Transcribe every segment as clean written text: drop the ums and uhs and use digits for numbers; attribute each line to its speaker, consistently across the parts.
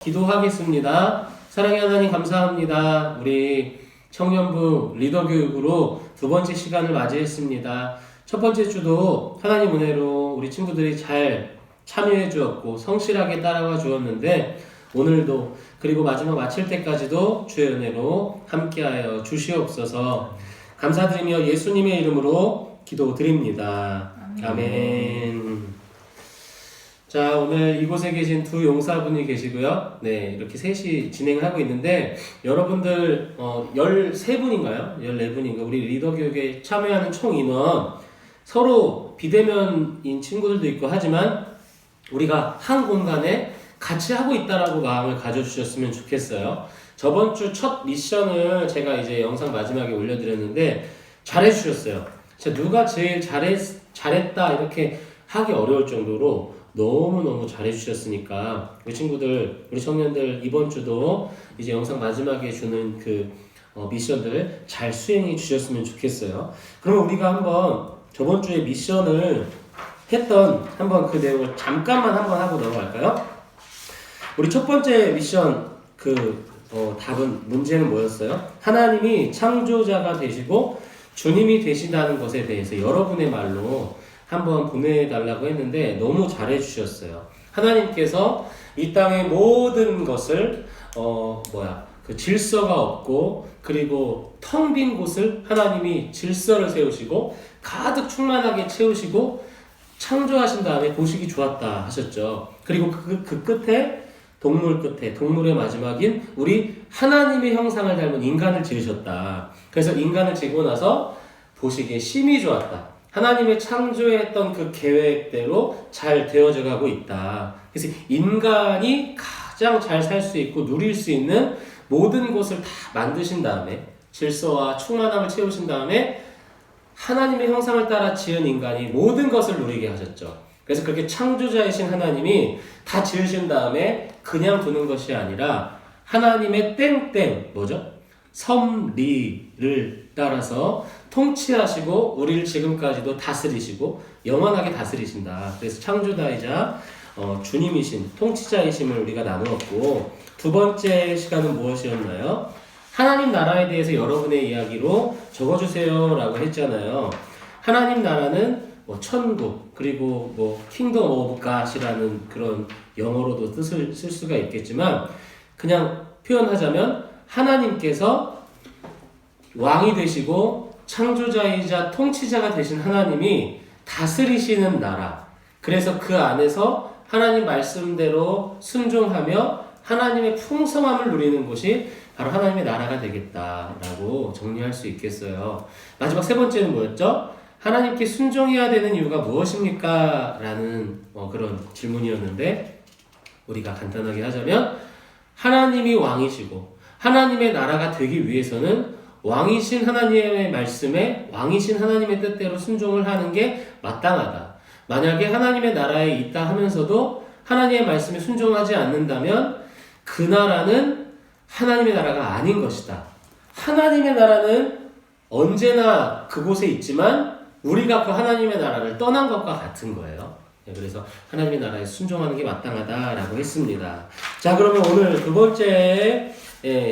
Speaker 1: 기도하겠습니다. 사랑의 하나님 감사합니다. 우리 청년부 리더 교육으로 두 번째 시간을 맞이했습니다. 첫 번째 주도 하나님 은혜로 우리 친구들이 잘 참여해 주었고 성실하게 따라와 주었는데 오늘도 그리고 마지막 마칠 때까지도 주의 은혜로 함께하여 주시옵소서. 감사드리며 예수님의 이름으로 기도드립니다. 아멘. 자, 오늘 이곳에 계신 두 용사분이 계시고요. 네, 이렇게 셋이 진행을 하고 있는데, 여러분들, 13분인가요? 14분인가? 우리 리더 교육에 참여하는 총 인원, 서로 비대면인 친구들도 있고 하지만, 우리가 한 공간에 같이 하고 있다라고 마음을 가져주셨으면 좋겠어요. 저번 주 첫 미션을 제가 이제 영상 마지막에 올려드렸는데, 잘해주셨어요. 진짜 누가 제일 잘했다, 이렇게 하기 어려울 정도로, 너무너무 잘해주셨으니까 우리 친구들, 우리 청년들 이번 주도 이제 영상 마지막에 주는 미션들 잘 수행해 주셨으면 좋겠어요. 그러면 우리가 한번 저번 주에 미션을 했던 한번 그 내용을 잠깐만 한번 하고 넘어갈까요? 우리 첫 번째 미션 답은 문제는 뭐였어요? 하나님이 창조자가 되시고 주님이 되신다는 것에 대해서 여러분의 말로 한번 보내달라고 했는데 너무 잘해주셨어요. 하나님께서 이 땅의 모든 것을 질서가 없고 그리고 텅 빈 곳을 하나님이 질서를 세우시고 가득 충만하게 채우시고 창조하신 다음에 보시기 좋았다 하셨죠. 그리고 그 끝에 동물의 마지막인 우리 하나님의 형상을 닮은 인간을 지으셨다. 그래서 인간을 지고 나서 보시기에 심히 좋았다. 하나님의 창조했던 그 계획대로 잘 되어져 가고 있다. 그래서 인간이 가장 잘 살 수 있고 누릴 수 있는 모든 것을 다 만드신 다음에 질서와 충만함을 채우신 다음에 하나님의 형상을 따라 지은 인간이 모든 것을 누리게 하셨죠. 그래서 그렇게 창조자이신 하나님이 다 지으신 다음에 그냥 두는 것이 아니라 하나님의 뭐죠? 섭리를 따라서 통치하시고 우리를 지금까지도 다스리시고 영원하게 다스리신다. 그래서 창조자이자 주님이신 통치자이심을 우리가 나누었고, 두 번째 시간은 무엇이었나요? 하나님 나라에 대해서 여러분의 이야기로 적어주세요 라고 했잖아요. 하나님 나라는 천국, 그리고 킹덤 오브 갓이라는 그런 영어로도 뜻을 쓸 수가 있겠지만, 그냥 표현하자면 하나님께서 왕이 되시고 창조자이자 통치자가 되신 하나님이 다스리시는 나라. 그래서 그 안에서 하나님 말씀대로 순종하며 하나님의 풍성함을 누리는 곳이 바로 하나님의 나라가 되겠다라고 정리할 수 있겠어요. 마지막 세 번째는 뭐였죠? 하나님께 순종해야 되는 이유가 무엇입니까? 라는 그런 질문이었는데, 우리가 간단하게 하자면 하나님이 왕이시고 하나님의 나라가 되기 위해서는 왕이신 하나님의 말씀에 왕이신 하나님의 뜻대로 순종을 하는 게 마땅하다. 만약에 하나님의 나라에 있다 하면서도 하나님의 말씀에 순종하지 않는다면 그 나라는 하나님의 나라가 아닌 것이다. 하나님의 나라는 언제나 그곳에 있지만 우리가 그 하나님의 나라를 떠난 것과 같은 거예요. 그래서 하나님의 나라에 순종하는 게 마땅하다라고 했습니다. 자, 그러면 오늘 두 번째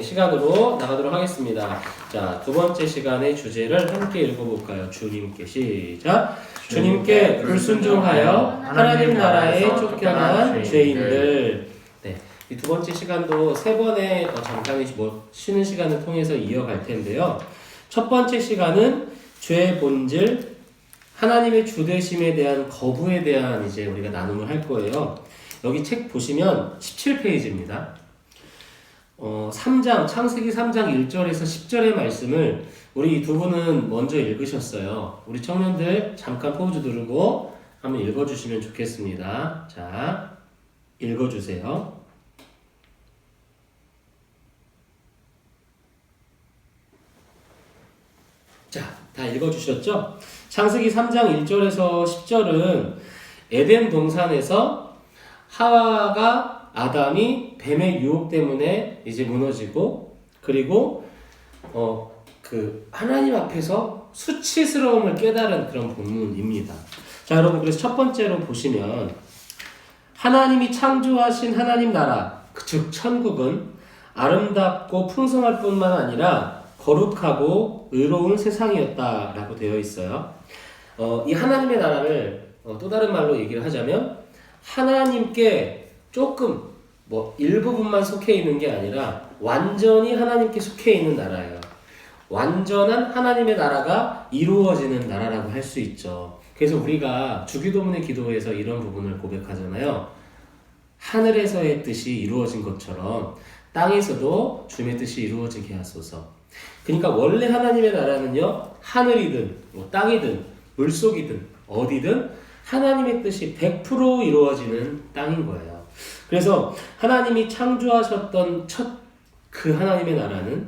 Speaker 1: 시간으로 나가도록 하겠습니다. 자, 두 번째 시간의 주제를 함께 읽어볼까요? 주님께 시작. 주님께 불순종하여 하나님 나라에 쫓겨난 죄인들. 네, 이 두 번째 시간도 세 번의 잠깐의 쉬는 시간을 통해서 이어갈 텐데요. 첫 번째 시간은 죄의 본질, 하나님의 주되심에 대한 거부에 대한 이제 우리가 나눔을 할 거예요. 여기 책 보시면 17페이지입니다. 창세기 3장 1절에서 10절의 말씀을 우리 두 분은 먼저 읽으셨어요. 우리 청년들 잠깐 포즈 누르고 한번 읽어주시면 좋겠습니다. 자, 읽어주세요. 자, 다 읽어주셨죠? 창세기 3장 1절에서 10절은 에덴 동산에서 하와가 아담이 뱀의 유혹 때문에 이제 무너지고, 그리고 하나님 앞에서 수치스러움을 깨달은 그런 본문입니다. 자, 여러분, 그래서 첫 번째로 보시면 하나님이 창조하신 하나님 나라, 즉 천국은 아름답고 풍성할 뿐만 아니라 거룩하고 의로운 세상이었다라고 되어 있어요. 이 하나님의 나라를 또 다른 말로 얘기를 하자면 하나님께 조금 일부분만 속해 있는 게 아니라 완전히 하나님께 속해 있는 나라예요. 완전한 하나님의 나라가 이루어지는 나라라고 할 수 있죠. 그래서 우리가 주기도문의 기도에서 이런 부분을 고백하잖아요. 하늘에서의 뜻이 이루어진 것처럼 땅에서도 주님의 뜻이 이루어지게 하소서. 그러니까 원래 하나님의 나라는요, 하늘이든 땅이든 물속이든 어디든 하나님의 뜻이 100% 이루어지는 땅인 거예요. 그래서 하나님이 창조하셨던 첫 그 하나님의 나라는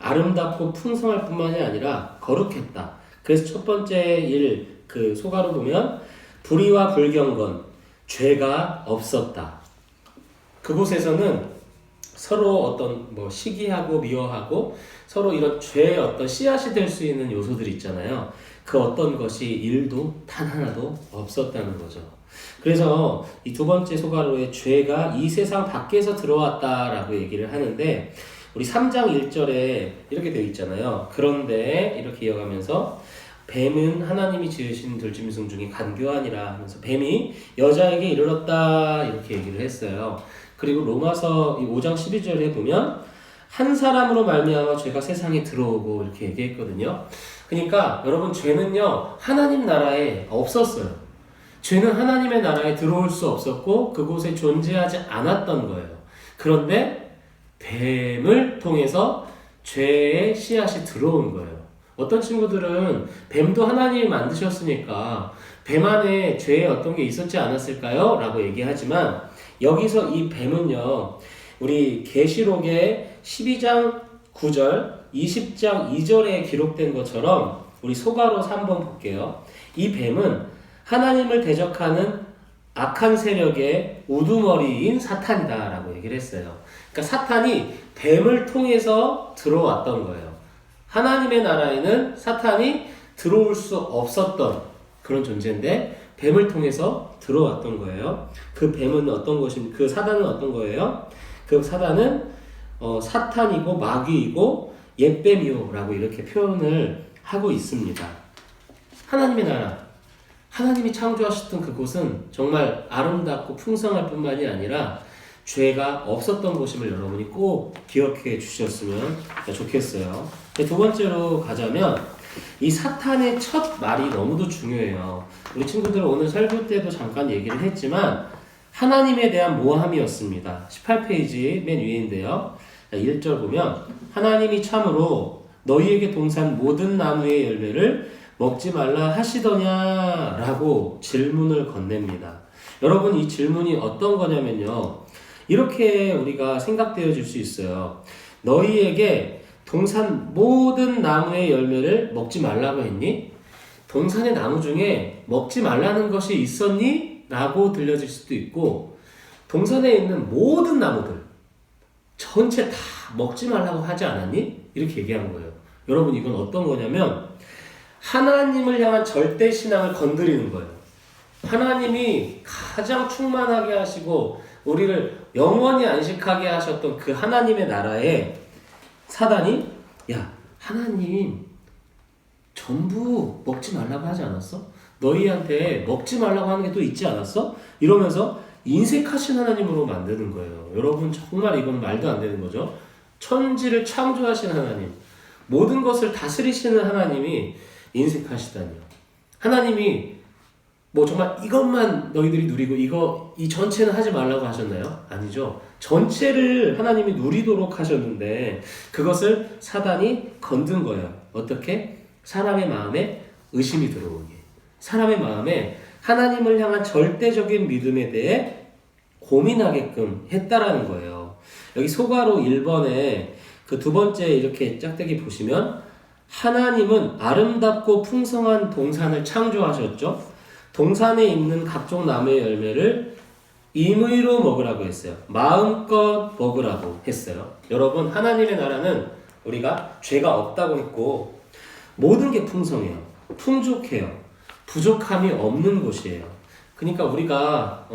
Speaker 1: 아름답고 풍성할 뿐만이 아니라 거룩했다. 그래서 첫 번째 그 소가로 보면 불의와 불경건, 죄가 없었다. 그곳에서는 서로 어떤 시기하고 미워하고 서로 이런 죄의 어떤 씨앗이 될 수 있는 요소들이 있잖아요. 그 어떤 것이 일도 단 하나도 없었다는 거죠. 그래서 이 두 번째 소가로의 죄가 이 세상 밖에서 들어왔다라고 얘기를 하는데 우리 3장 1절에 이렇게 되어 있잖아요. 그런데 이렇게 이어가면서 뱀은 하나님이 지으신 들짐승 중에 간교하니라 하면서 뱀이 여자에게 이르렀다 이렇게 얘기를 했어요. 그리고 로마서 5장 12절에 보면 한 사람으로 말미암아 죄가 세상에 들어오고 이렇게 얘기했거든요. 그러니까 여러분 죄는요 하나님 나라에 없었어요. 죄는 하나님의 나라에 들어올 수 없었고 그곳에 존재하지 않았던 거예요. 그런데 뱀을 통해서 죄의 씨앗이 들어온 거예요. 어떤 친구들은 뱀도 하나님이 만드셨으니까 뱀 안에 죄의 어떤 게 있었지 않았을까요? 라고 얘기하지만 여기서 이 뱀은요 우리 계시록의 12장 9절 20장 2절에 기록된 것처럼 우리 소가로 3번 볼게요. 이 뱀은 하나님을 대적하는 악한 세력의 우두머리인 사탄이다 라고 얘기를 했어요. 그러니까 사탄이 뱀을 통해서 들어왔던 거예요. 하나님의 나라에는 사탄이 들어올 수 없었던 그런 존재인데 뱀을 통해서 들어왔던 거예요. 그 뱀은 어떤 것인? 그 사단은 어떤 거예요? 그 사단은 사탄이고 마귀이고 옛뱀이요 라고 이렇게 표현을 하고 있습니다. 하나님의 나라, 하나님이 창조하셨던 그곳은 정말 아름답고 풍성할 뿐만이 아니라 죄가 없었던 곳임을 여러분이 꼭 기억해 주셨으면 좋겠어요. 두 번째로 가자면 이 사탄의 첫 말이 너무도 중요해요. 우리 친구들 오늘 설교 때도 잠깐 얘기를 했지만 하나님에 대한 모함이었습니다. 18페이지 맨 위인데요. 1절 보면 하나님이 참으로 너희에게 동산 모든 나무의 열매를 먹지 말라 하시더냐 라고 질문을 건넵니다. 여러분 이 질문이 어떤 거냐면요. 이렇게 우리가 생각되어질 수 있어요. 너희에게 동산 모든 나무의 열매를 먹지 말라고 했니? 동산의 나무 중에 먹지 말라는 것이 있었니? 라고 들려질 수도 있고 동산에 있는 모든 나무들 전체 다 먹지 말라고 하지 않았니? 이렇게 얘기한 거예요. 여러분 이건 어떤 거냐면 하나님을 향한 절대신앙을 건드리는 거예요. 하나님이 가장 충만하게 하시고 우리를 영원히 안식하게 하셨던 그 하나님의 나라에 사단이 야 하나님 전부 먹지 말라고 하지 않았어? 너희한테 먹지 말라고 하는 게 또 있지 않았어? 이러면서 인색하신 하나님으로 만드는 거예요. 여러분 정말 이건 말도 안 되는 거죠. 천지를 창조하신 하나님, 모든 것을 다스리시는 하나님이 인색하시다니요. 하나님이 정말 이것만 너희들이 누리고 이 전체는 하지 말라고 하셨나요? 아니죠. 전체를 하나님이 누리도록 하셨는데 그것을 사단이 건든 거예요. 어떻게? 사람의 마음에 의심이 들어오게. 사람의 마음에 하나님을 향한 절대적인 믿음에 대해 고민하게끔 했다라는 거예요. 여기 소가로 1번에 그 두 번째 이렇게 짝대기 보시면 하나님은 아름답고 풍성한 동산을 창조하셨죠. 동산에 있는 각종 나무의 열매를 임의로 먹으라고 했어요. 마음껏 먹으라고 했어요. 여러분 하나님의 나라는 우리가 죄가 없다고 했고 모든 게 풍성해요. 풍족해요. 부족함이 없는 곳이에요. 그러니까 우리가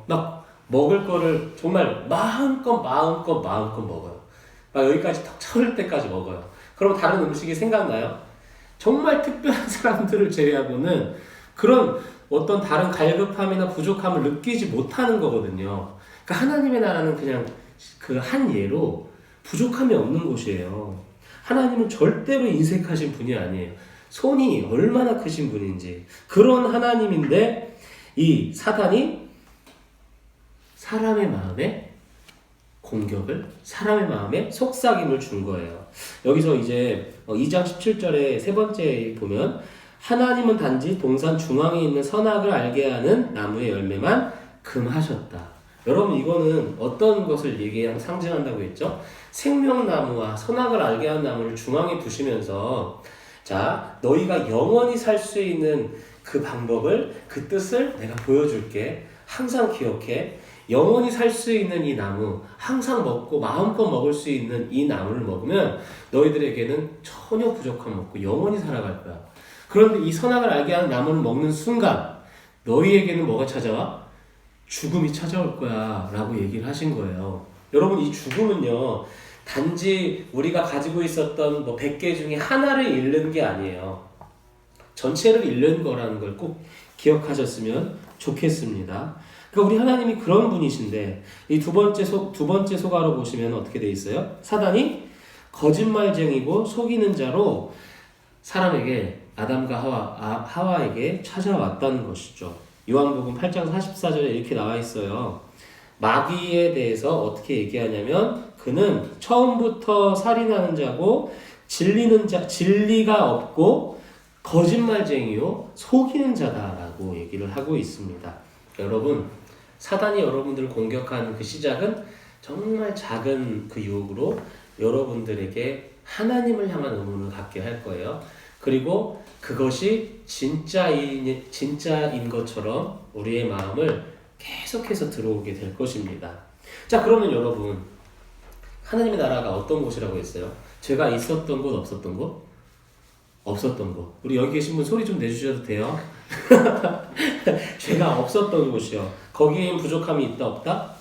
Speaker 1: 막 먹을 거를 정말 마음껏 먹어요. 막 여기까지 턱 차올 때까지 먹어요. 그럼 다른 음식이 생각나요? 정말 특별한 사람들을 제외하고는 그런 어떤 다른 갈급함이나 부족함을 느끼지 못하는 거거든요. 그러니까 하나님의 나라는 그냥 그 한 예로 부족함이 없는 곳이에요. 하나님은 절대로 인색하신 분이 아니에요. 손이 얼마나 크신 분인지. 그런 하나님인데 이 사단이 사람의 마음에 공격을, 사람의 마음에 속삭임을 준 거예요. 여기서 이제 2장 17절에 세 번째 보면 하나님은 단지 동산 중앙에 있는 선악을 알게 하는 나무의 열매만 금하셨다. 여러분 이거는 어떤 것을 상징한다고 했죠? 생명나무와 선악을 알게 하는 나무를 중앙에 두시면서 자, 너희가 영원히 살 수 있는 그 방법을, 그 뜻을 내가 보여줄게. 항상 기억해. 영원히 살 수 있는 이 나무, 항상 먹고 마음껏 먹을 수 있는 이 나무를 먹으면 너희들에게는 전혀 부족함 없고 영원히 살아갈 거야. 그런데 이 선악을 알게 하는 나무를 먹는 순간 너희에게는 뭐가 찾아와? 죽음이 찾아올 거야 라고 얘기를 하신 거예요. 여러분 이 죽음은요 단지 우리가 가지고 있었던 100개 중에 하나를 잃는 게 아니에요. 전체를 잃는 거라는 걸 꼭 기억하셨으면 좋겠습니다. 그러니까 우리 하나님이 그런 분이신데 이 두 번째 소가로 보시면 어떻게 돼 있어요? 사단이 거짓말쟁이고 속이는 자로 사람에게 아담과 하와에게 찾아왔다는 것이죠. 요한복음 8장 44절에 이렇게 나와 있어요. 마귀에 대해서 어떻게 얘기하냐면 그는 처음부터 살인하는 자고 진리가 없고 거짓말쟁이요 속이는 자다라고 얘기를 하고 있습니다. 여러분 사단이 여러분들을 공격하는 그 시작은 정말 작은 그 유혹으로 여러분들에게 하나님을 향한 의문을 갖게 할 거예요. 그리고 그것이 진짜인 것처럼 우리의 마음을 계속해서 들어오게 될 것입니다. 자, 그러면 여러분 하나님의 나라가 어떤 곳이라고 했어요? 죄가 있었던 곳, 없었던 곳? 없었던 곳. 우리 여기 계신 분 소리 좀 내주셔도 돼요? 죄가 없었던 곳이요. 거기엔 부족함이 있다, 없다?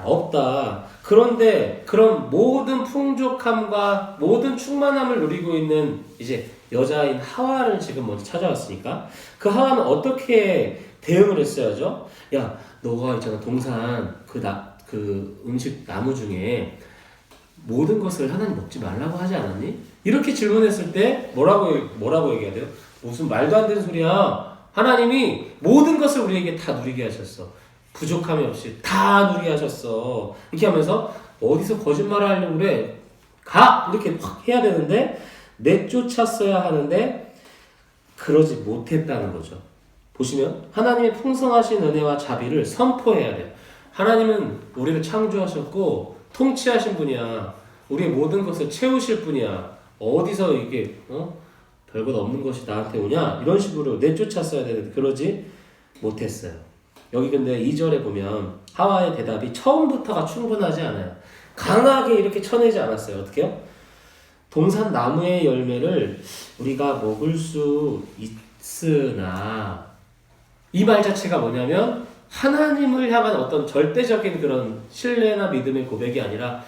Speaker 1: 없다. 그런데 그런 모든 풍족함과 모든 충만함을 누리고 있는 이제 여자인 하와를 지금 먼저 찾아왔으니까 그 하와는 어떻게 대응을 했어야죠? 야, 너가 있잖아 동산 그 음식 나무 중에 모든 것을 하나님 먹지 말라고 하지 않았니? 이렇게 질문했을 때 뭐라고 얘기해야 돼요? 무슨 말도 안 되는 소리야. 하나님이 모든 것을 우리에게 다 누리게 하셨어. 부족함이 없이 다 누리게 하셨어. 이렇게 하면서 어디서 거짓말을 하려고 그래? 가! 이렇게 확 해야 되는데 내쫓았어야 하는데 그러지 못했다는 거죠. 보시면 하나님의 풍성하신 은혜와 자비를 선포해야 돼요. 하나님은 우리를 창조하셨고 통치하신 분이야. 우리의 모든 것을 채우실 분이야. 어디서 이게 별것 없는 것이 나한테 오냐? 이런 식으로 내쫓았어야 되는데 그러지 못했어요. 여기 근데 2절에 보면 하와의 대답이 처음부터가 충분하지 않아요. 강하게 이렇게 쳐내지 않았어요. 어떻게요? 동산 나무의 열매를 우리가 먹을 수 있으나 이 말 자체가 뭐냐면 하나님을 향한 어떤 절대적인 그런 신뢰나 믿음의 고백이 아니라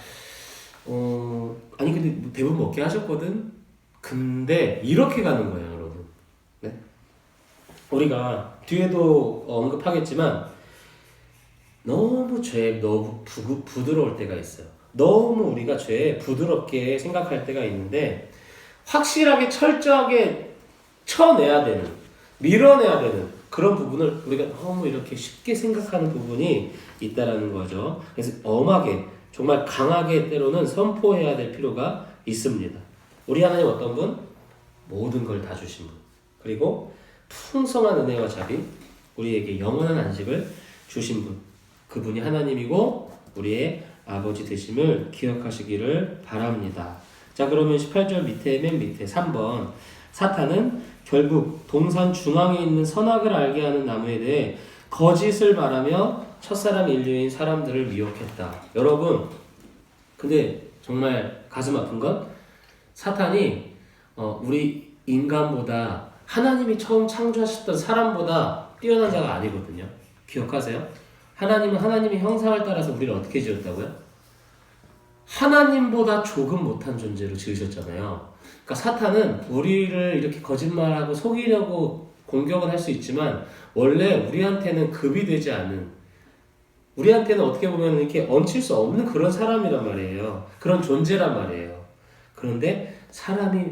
Speaker 1: 아니 근데 대부분 먹게 하셨거든. 근데 이렇게 가는 거예요, 여러분. 네? 우리가 뒤에도 언급하겠지만 너무 죄에 너무 부드러울 때가 있어요. 너무 우리가 죄에 부드럽게 생각할 때가 있는데 확실하게 철저하게 쳐내야 되는, 밀어내야 되는 그런 부분을 우리가 너무 이렇게 쉽게 생각하는 부분이 있다라는 거죠. 그래서 엄하게 정말 강하게 때로는 선포해야 될 필요가 있습니다. 우리 하나님 어떤 분? 모든 걸 다 주신 분. 그리고 풍성한 은혜와 자비, 우리에게 영원한 안식을 주신 분. 그분이 하나님이고 우리의 아버지 되심을 기억하시기를 바랍니다. 자, 그러면 18절 맨 밑에 3번. 사탄은 결국 동산 중앙에 있는 선악을 알게 하는 나무에 대해 거짓을 말하며 첫사람 인류인 사람들을 미혹했다. 여러분, 근데 정말 가슴 아픈 건 사탄이 우리 인간보다 하나님이 처음 창조하셨던 사람보다 뛰어난 자가 아니거든요. 기억하세요? 하나님은 하나님의 형상을 따라서 우리를 어떻게 지었다고요? 하나님보다 조금 못한 존재로 지으셨잖아요. 그러니까 사탄은 우리를 이렇게 거짓말하고 속이려고 공격은 할 수 있지만 원래 우리한테는 급이 되지 않은, 우리한테는 어떻게 보면 이렇게 얹힐 수 없는 그런 사람이란 말이에요. 그런 존재란 말이에요. 그런데 사람이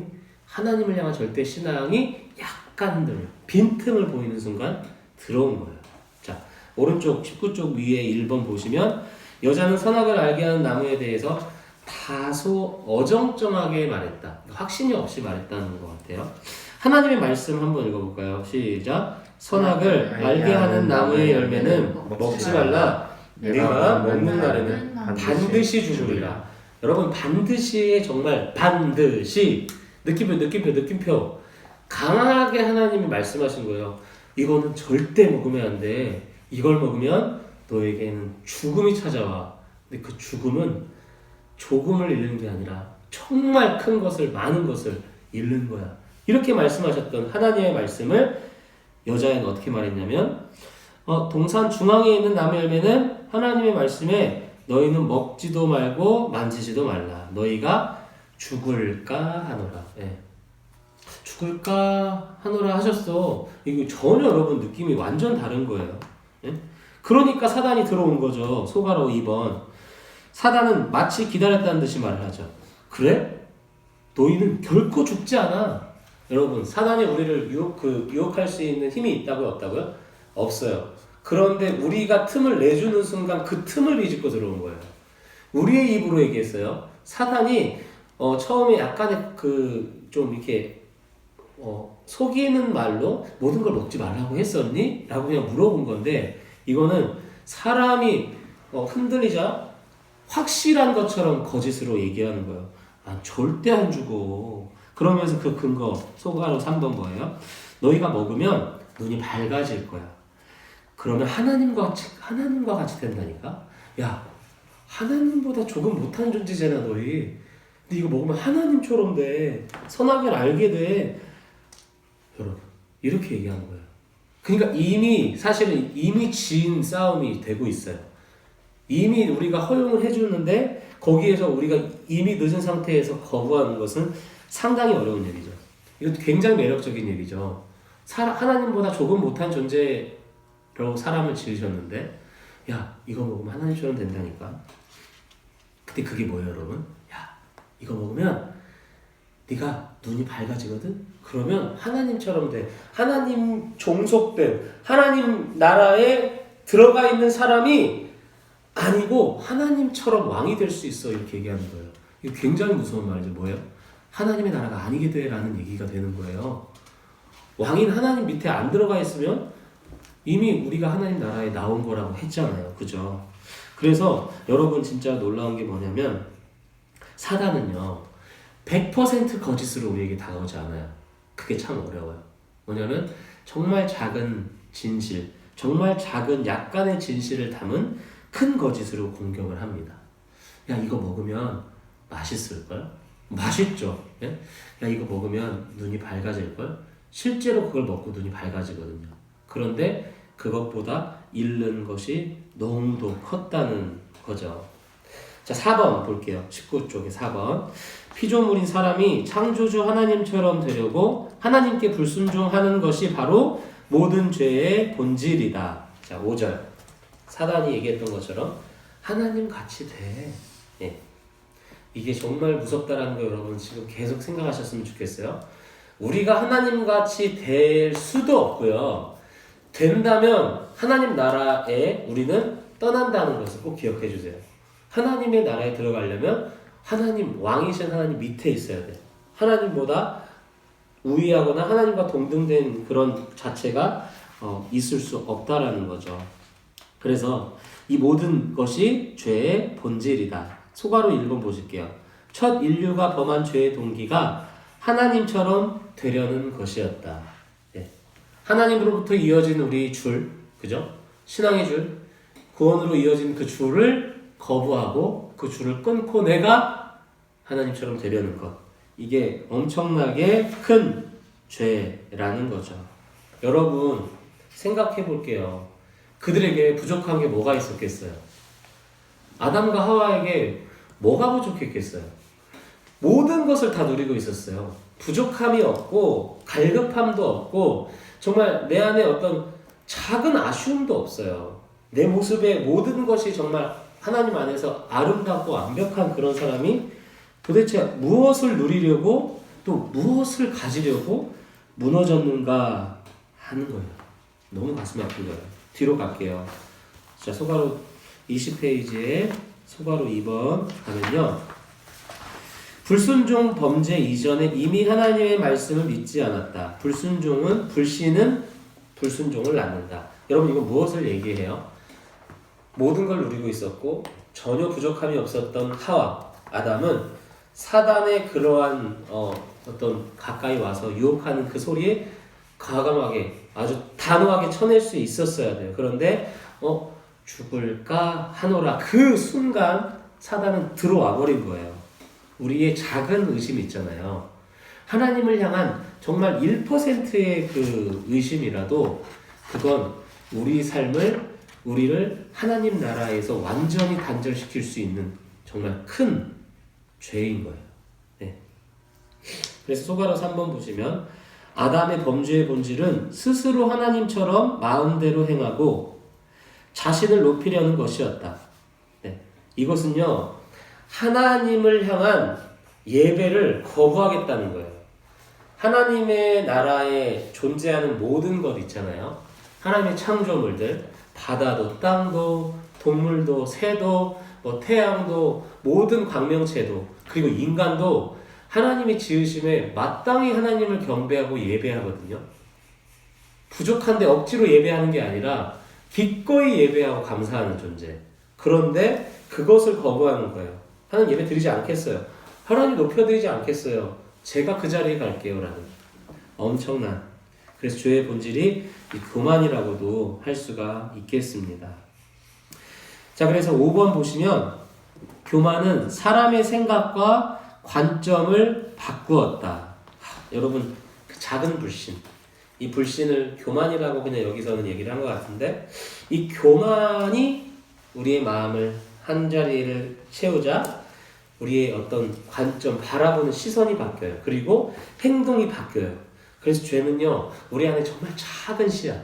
Speaker 1: 하나님을 향한 절대 신앙이 약간 흔들려. 빈틈을 보이는 순간 들어온 거예요. 자, 오른쪽 19쪽 위에 1번 보시면 여자는 선악을 알게 하는 나무에 대해서 다소 어정쩡하게 말했다. 확신이 없이 말했다는 것 같아요. 하나님의 말씀 한번 읽어볼까요? 시작. 선악을 알게 하는 나무의 열매는 먹지 말라. 네가 먹는 날에는 반드시 죽으리라. 여러분, 반드시, 정말 반드시, 느낌표 강하게 하나님이 말씀하신 거예요. 이거는 절대 먹으면 안 돼. 이걸 먹으면 너에게는 죽음이 찾아와. 근데 그 죽음은 조금을 잃는 게 아니라 정말 큰 것을, 많은 것을 잃는 거야. 이렇게 말씀하셨던 하나님의 말씀을 여자애는 어떻게 말했냐면, 동산 중앙에 있는 나무 열매는 하나님의 말씀에 너희는 먹지도 말고 만지지도 말라. 너희가 죽을까 하노라. 예. 죽을까 하노라 하셨어. 이거 전혀 여러분 느낌이 완전 다른 거예요. 예? 그러니까 사단이 들어온 거죠. 소가로 2번. 사단은 마치 기다렸다는 듯이 말을 하죠. 그래? 너희는 결코 죽지 않아. 여러분, 사단이 우리를 유혹할 수 있는 힘이 있다고요? 없다고요? 없어요. 그런데 우리가 틈을 내주는 순간 그 틈을 비집고 들어온 거예요. 우리의 입으로 얘기했어요. 사단이 처음에 약간의 좀 이렇게 속이는 말로 모든 걸 먹지 말라고 했었니? 라고 그냥 물어본 건데, 이거는 사람이 흔들리자 확실한 것처럼 거짓으로 얘기하는 거예요. 아, 절대 안 죽어. 그러면서 그 근거, 소가로 3번 뭐예요? 너희가 먹으면 눈이 밝아질 거야. 그러면 하나님과 같이 된다니까? 야, 하나님보다 조금 못한 존재잖아, 너희. 근데 이거 먹으면 하나님처럼 돼. 선악을 알게 돼. 여러분, 이렇게 얘기하는 거예요. 그러니까 사실은 이미 진 싸움이 되고 있어요. 이미 우리가 허용을 해주는데 거기에서 우리가 이미 늦은 상태에서 거부하는 것은 상당히 어려운 얘기죠. 이것도 굉장히 매력적인 얘기죠. 하나님보다 조금 못한 존재로 사람을 지으셨는데, 야, 이거 먹으면 하나님처럼 된다니까. 근데 그게 뭐예요, 여러분? 야, 이거 먹으면 네가 눈이 밝아지거든? 그러면 하나님처럼 돼. 하나님 종속된, 하나님 나라에 들어가 있는 사람이 아니고 하나님처럼 왕이 될 수 있어. 이렇게 얘기하는 거예요. 이거 굉장히 무서운 말이죠. 뭐예요? 하나님의 나라가 아니게 돼라는 얘기가 되는 거예요. 왕인 하나님 밑에 안 들어가 있으면 이미 우리가 하나님 나라에 나온 거라고 했잖아요. 그죠? 그래서 여러분 진짜 놀라운 게 뭐냐면, 사단은요 100% 거짓으로 우리에게 다가오지 않아요. 그게 참 어려워요. 뭐냐면 정말 작은 진실, 정말 작은 약간의 진실을 담은 큰 거짓으로 공격을 합니다. 야, 이거 먹으면 맛있을걸? 맛있죠? 예? 야, 이거 먹으면 눈이 밝아질걸? 실제로 그걸 먹고 눈이 밝아지거든요. 그런데 그것보다 잃는 것이 너무도 컸다는 거죠. 자, 4번 볼게요. 19쪽에 4번. 피조물인 사람이 창조주 하나님처럼 되려고 하나님께 불순종하는 것이 바로 모든 죄의 본질이다. 자, 5절. 사단이 얘기했던 것처럼 하나님 같이 돼. 예. 이게 정말 무섭다라는 거 여러분 지금 계속 생각하셨으면 좋겠어요. 우리가 하나님 같이 될 수도 없고요. 된다면 하나님 나라에 우리는 떠난다는 것을 꼭 기억해 주세요. 하나님의 나라에 들어가려면 하나님, 왕이신 하나님 밑에 있어야 돼. 하나님보다 우위하거나 하나님과 동등된 그런 자체가 있을 수 없다라는 거죠. 그래서 이 모든 것이 죄의 본질이다. 소가로 1번 보실게요. 첫 인류가 범한 죄의 동기가 하나님처럼 되려는 것이었다. 예. 하나님으로부터 이어진 우리 줄, 그죠? 신앙의 줄, 구원으로 이어진 그 줄을 거부하고 그 줄을 끊고 내가 하나님처럼 되려는 것. 이게 엄청나게 큰 죄라는 거죠. 여러분 생각해 볼게요. 그들에게 부족한 게 뭐가 있었겠어요? 아담과 하와에게 뭐가 부족했겠어요? 모든 것을 다 누리고 있었어요. 부족함이 없고 갈급함도 없고 정말 내 안에 어떤 작은 아쉬움도 없어요. 내 모습의 모든 것이 정말 하나님 안에서 아름답고 완벽한 그런 사람이 도대체 무엇을 누리려고 또 무엇을 가지려고 무너졌는가 하는 거예요. 너무 가슴이 아픈 거예요. 뒤로 갈게요. 자, 소가로 20페이지에 소가로 2번 가면요. 불순종 범죄 이전에 이미 하나님의 말씀을 믿지 않았다. 불신은 불순종을 낳는다. 여러분 이거 무엇을 얘기해요? 모든 걸 누리고 있었고 전혀 부족함이 없었던 하와, 아담은 사단의 그러한 어떤 가까이 와서 유혹하는 그 소리에 과감하게 아주 단호하게 쳐낼 수 있었어야 돼요. 그런데 죽을까 하노라 그 순간 사단은 들어와 버린 거예요. 우리의 작은 의심이 있잖아요. 하나님을 향한 정말 1%의 그 의심이라도 그건 우리를 하나님 나라에서 완전히 단절시킬 수 있는 정말 큰 죄인 거예요. 네. 그래서 소가로서 한번 보시면 아담의 범죄의 본질은 스스로 하나님처럼 마음대로 행하고 자신을 높이려는 것이었다. 네. 이것은요, 하나님을 향한 예배를 거부하겠다는 거예요. 하나님의 나라에 존재하는 모든 것 있잖아요. 하나님의 창조물들, 바다도, 땅도, 동물도, 새도, 태양도, 모든 광명체도, 그리고 인간도 하나님이 지으심에 마땅히 하나님을 경배하고 예배하거든요. 부족한데 억지로 예배하는 게 아니라 기꺼이 예배하고 감사하는 존재. 그런데 그것을 거부하는 거예요. 하나님 예배 드리지 않겠어요. 하나님 높여드리지 않겠어요. 제가 그 자리에 갈게요. 라는 엄청난, 그래서 죄의 본질이 이 교만이라고도 할 수가 있겠습니다. 자, 그래서 5번 보시면 교만은 사람의 생각과 관점을 바꾸었다. 여러분, 그 작은 불신, 이 불신을 교만이라고 그냥 여기서는 얘기를 한 것 같은데, 이 교만이 우리의 마음을 한 자리를 채우자 우리의 어떤 관점, 바라보는 시선이 바뀌어요. 그리고 행동이 바뀌어요. 그래서 죄는요, 우리 안에 정말 작은 씨앗,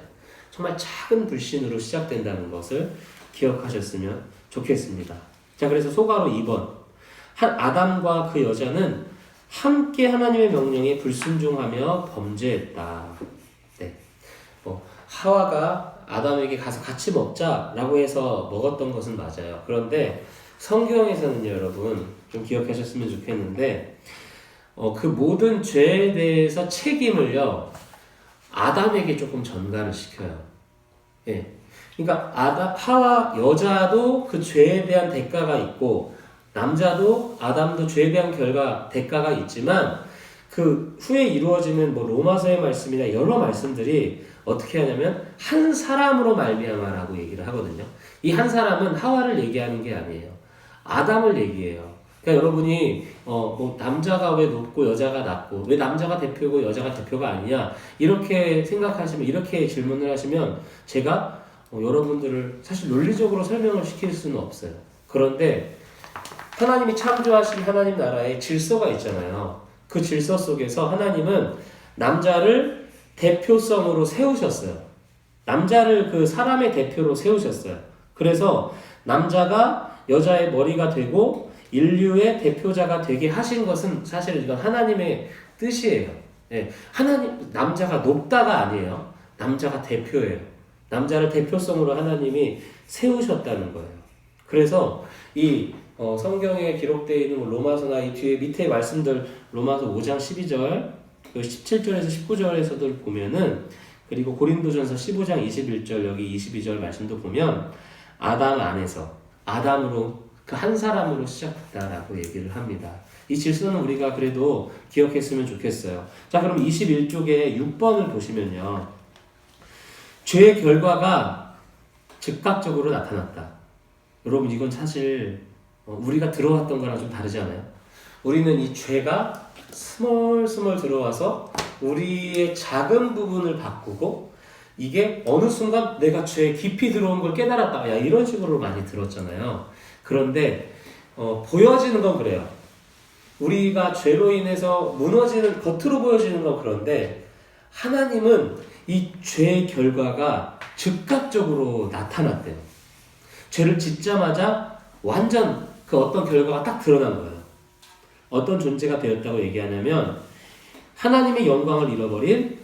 Speaker 1: 정말 작은 불신으로 시작된다는 것을 기억하셨으면 좋겠습니다. 자, 그래서 소가로 2번. 아담과 그 여자는 함께 하나님의 명령에 불순종하며 범죄했다. 네. 하와가 아담에게 가서 같이 먹자라고 해서 먹었던 것은 맞아요. 그런데 성경에서는요, 여러분, 좀 기억하셨으면 좋겠는데, 그 모든 죄에 대해서 책임을요, 아담에게 조금 전가를 시켜요. 예. 그러니까 하와 여자도 그 죄에 대한 대가가 있고, 남자도 아담도 죄에 대한 대가가 있지만, 그 후에 이루어지는 로마서의 말씀이나 여러 말씀들이 어떻게 하냐면 한 사람으로 말미암아라고 얘기를 하거든요. 이 한 사람은 하와를 얘기하는 게 아니에요. 아담을 얘기해요. 그러니까 여러분이 남자가 왜 높고 여자가 낮고 왜 남자가 대표고 여자가 대표가 아니냐 이렇게 생각하시면, 이렇게 질문을 하시면 제가 여러분들을 사실 논리적으로 설명을 시킬 수는 없어요. 그런데 하나님이 창조하신 하나님 나라에 질서가 있잖아요. 그 질서 속에서 하나님은 남자를 대표성으로 세우셨어요. 남자를 그 사람의 대표로 세우셨어요. 그래서 남자가 여자의 머리가 되고 인류의 대표자가 되게 하신 것은 사실 이건 하나님의 뜻이에요. 예, 남자가 높다가 아니에요. 남자가 대표예요. 남자를 대표성으로 하나님이 세우셨다는 거예요. 그래서 이 성경에 기록되어 있는 로마서나 이 뒤에 밑에 말씀들, 로마서 5장 12절, 17절에서 19절에서도 보면은, 그리고 고린도전서 15장 21절, 여기 22절 말씀도 보면 아담 안에서 아담으로 그 한 사람으로 시작했다라고 얘기를 합니다. 이 질서는 우리가 그래도 기억했으면 좋겠어요. 자, 그럼 21쪽에 6번을 보시면요. 죄의 결과가 즉각적으로 나타났다. 여러분, 이건 사실 우리가 들어왔던 거랑 좀 다르지 않아요? 우리는 이 죄가 스멀스멀 들어와서 우리의 작은 부분을 바꾸고 이게 어느 순간 내가 죄에 깊이 들어온 걸 깨달았다. 야, 이런 식으로 많이 들었잖아요. 그런데 보여지는 건 그래요. 우리가 죄로 인해서 무너지는, 겉으로 보여지는 건 그런데 하나님은 이 죄의 결과가 즉각적으로 나타났대요. 죄를 짓자마자 완전 그 어떤 결과가 딱 드러난 거예요. 어떤 존재가 되었다고 얘기하냐면 하나님의 영광을 잃어버린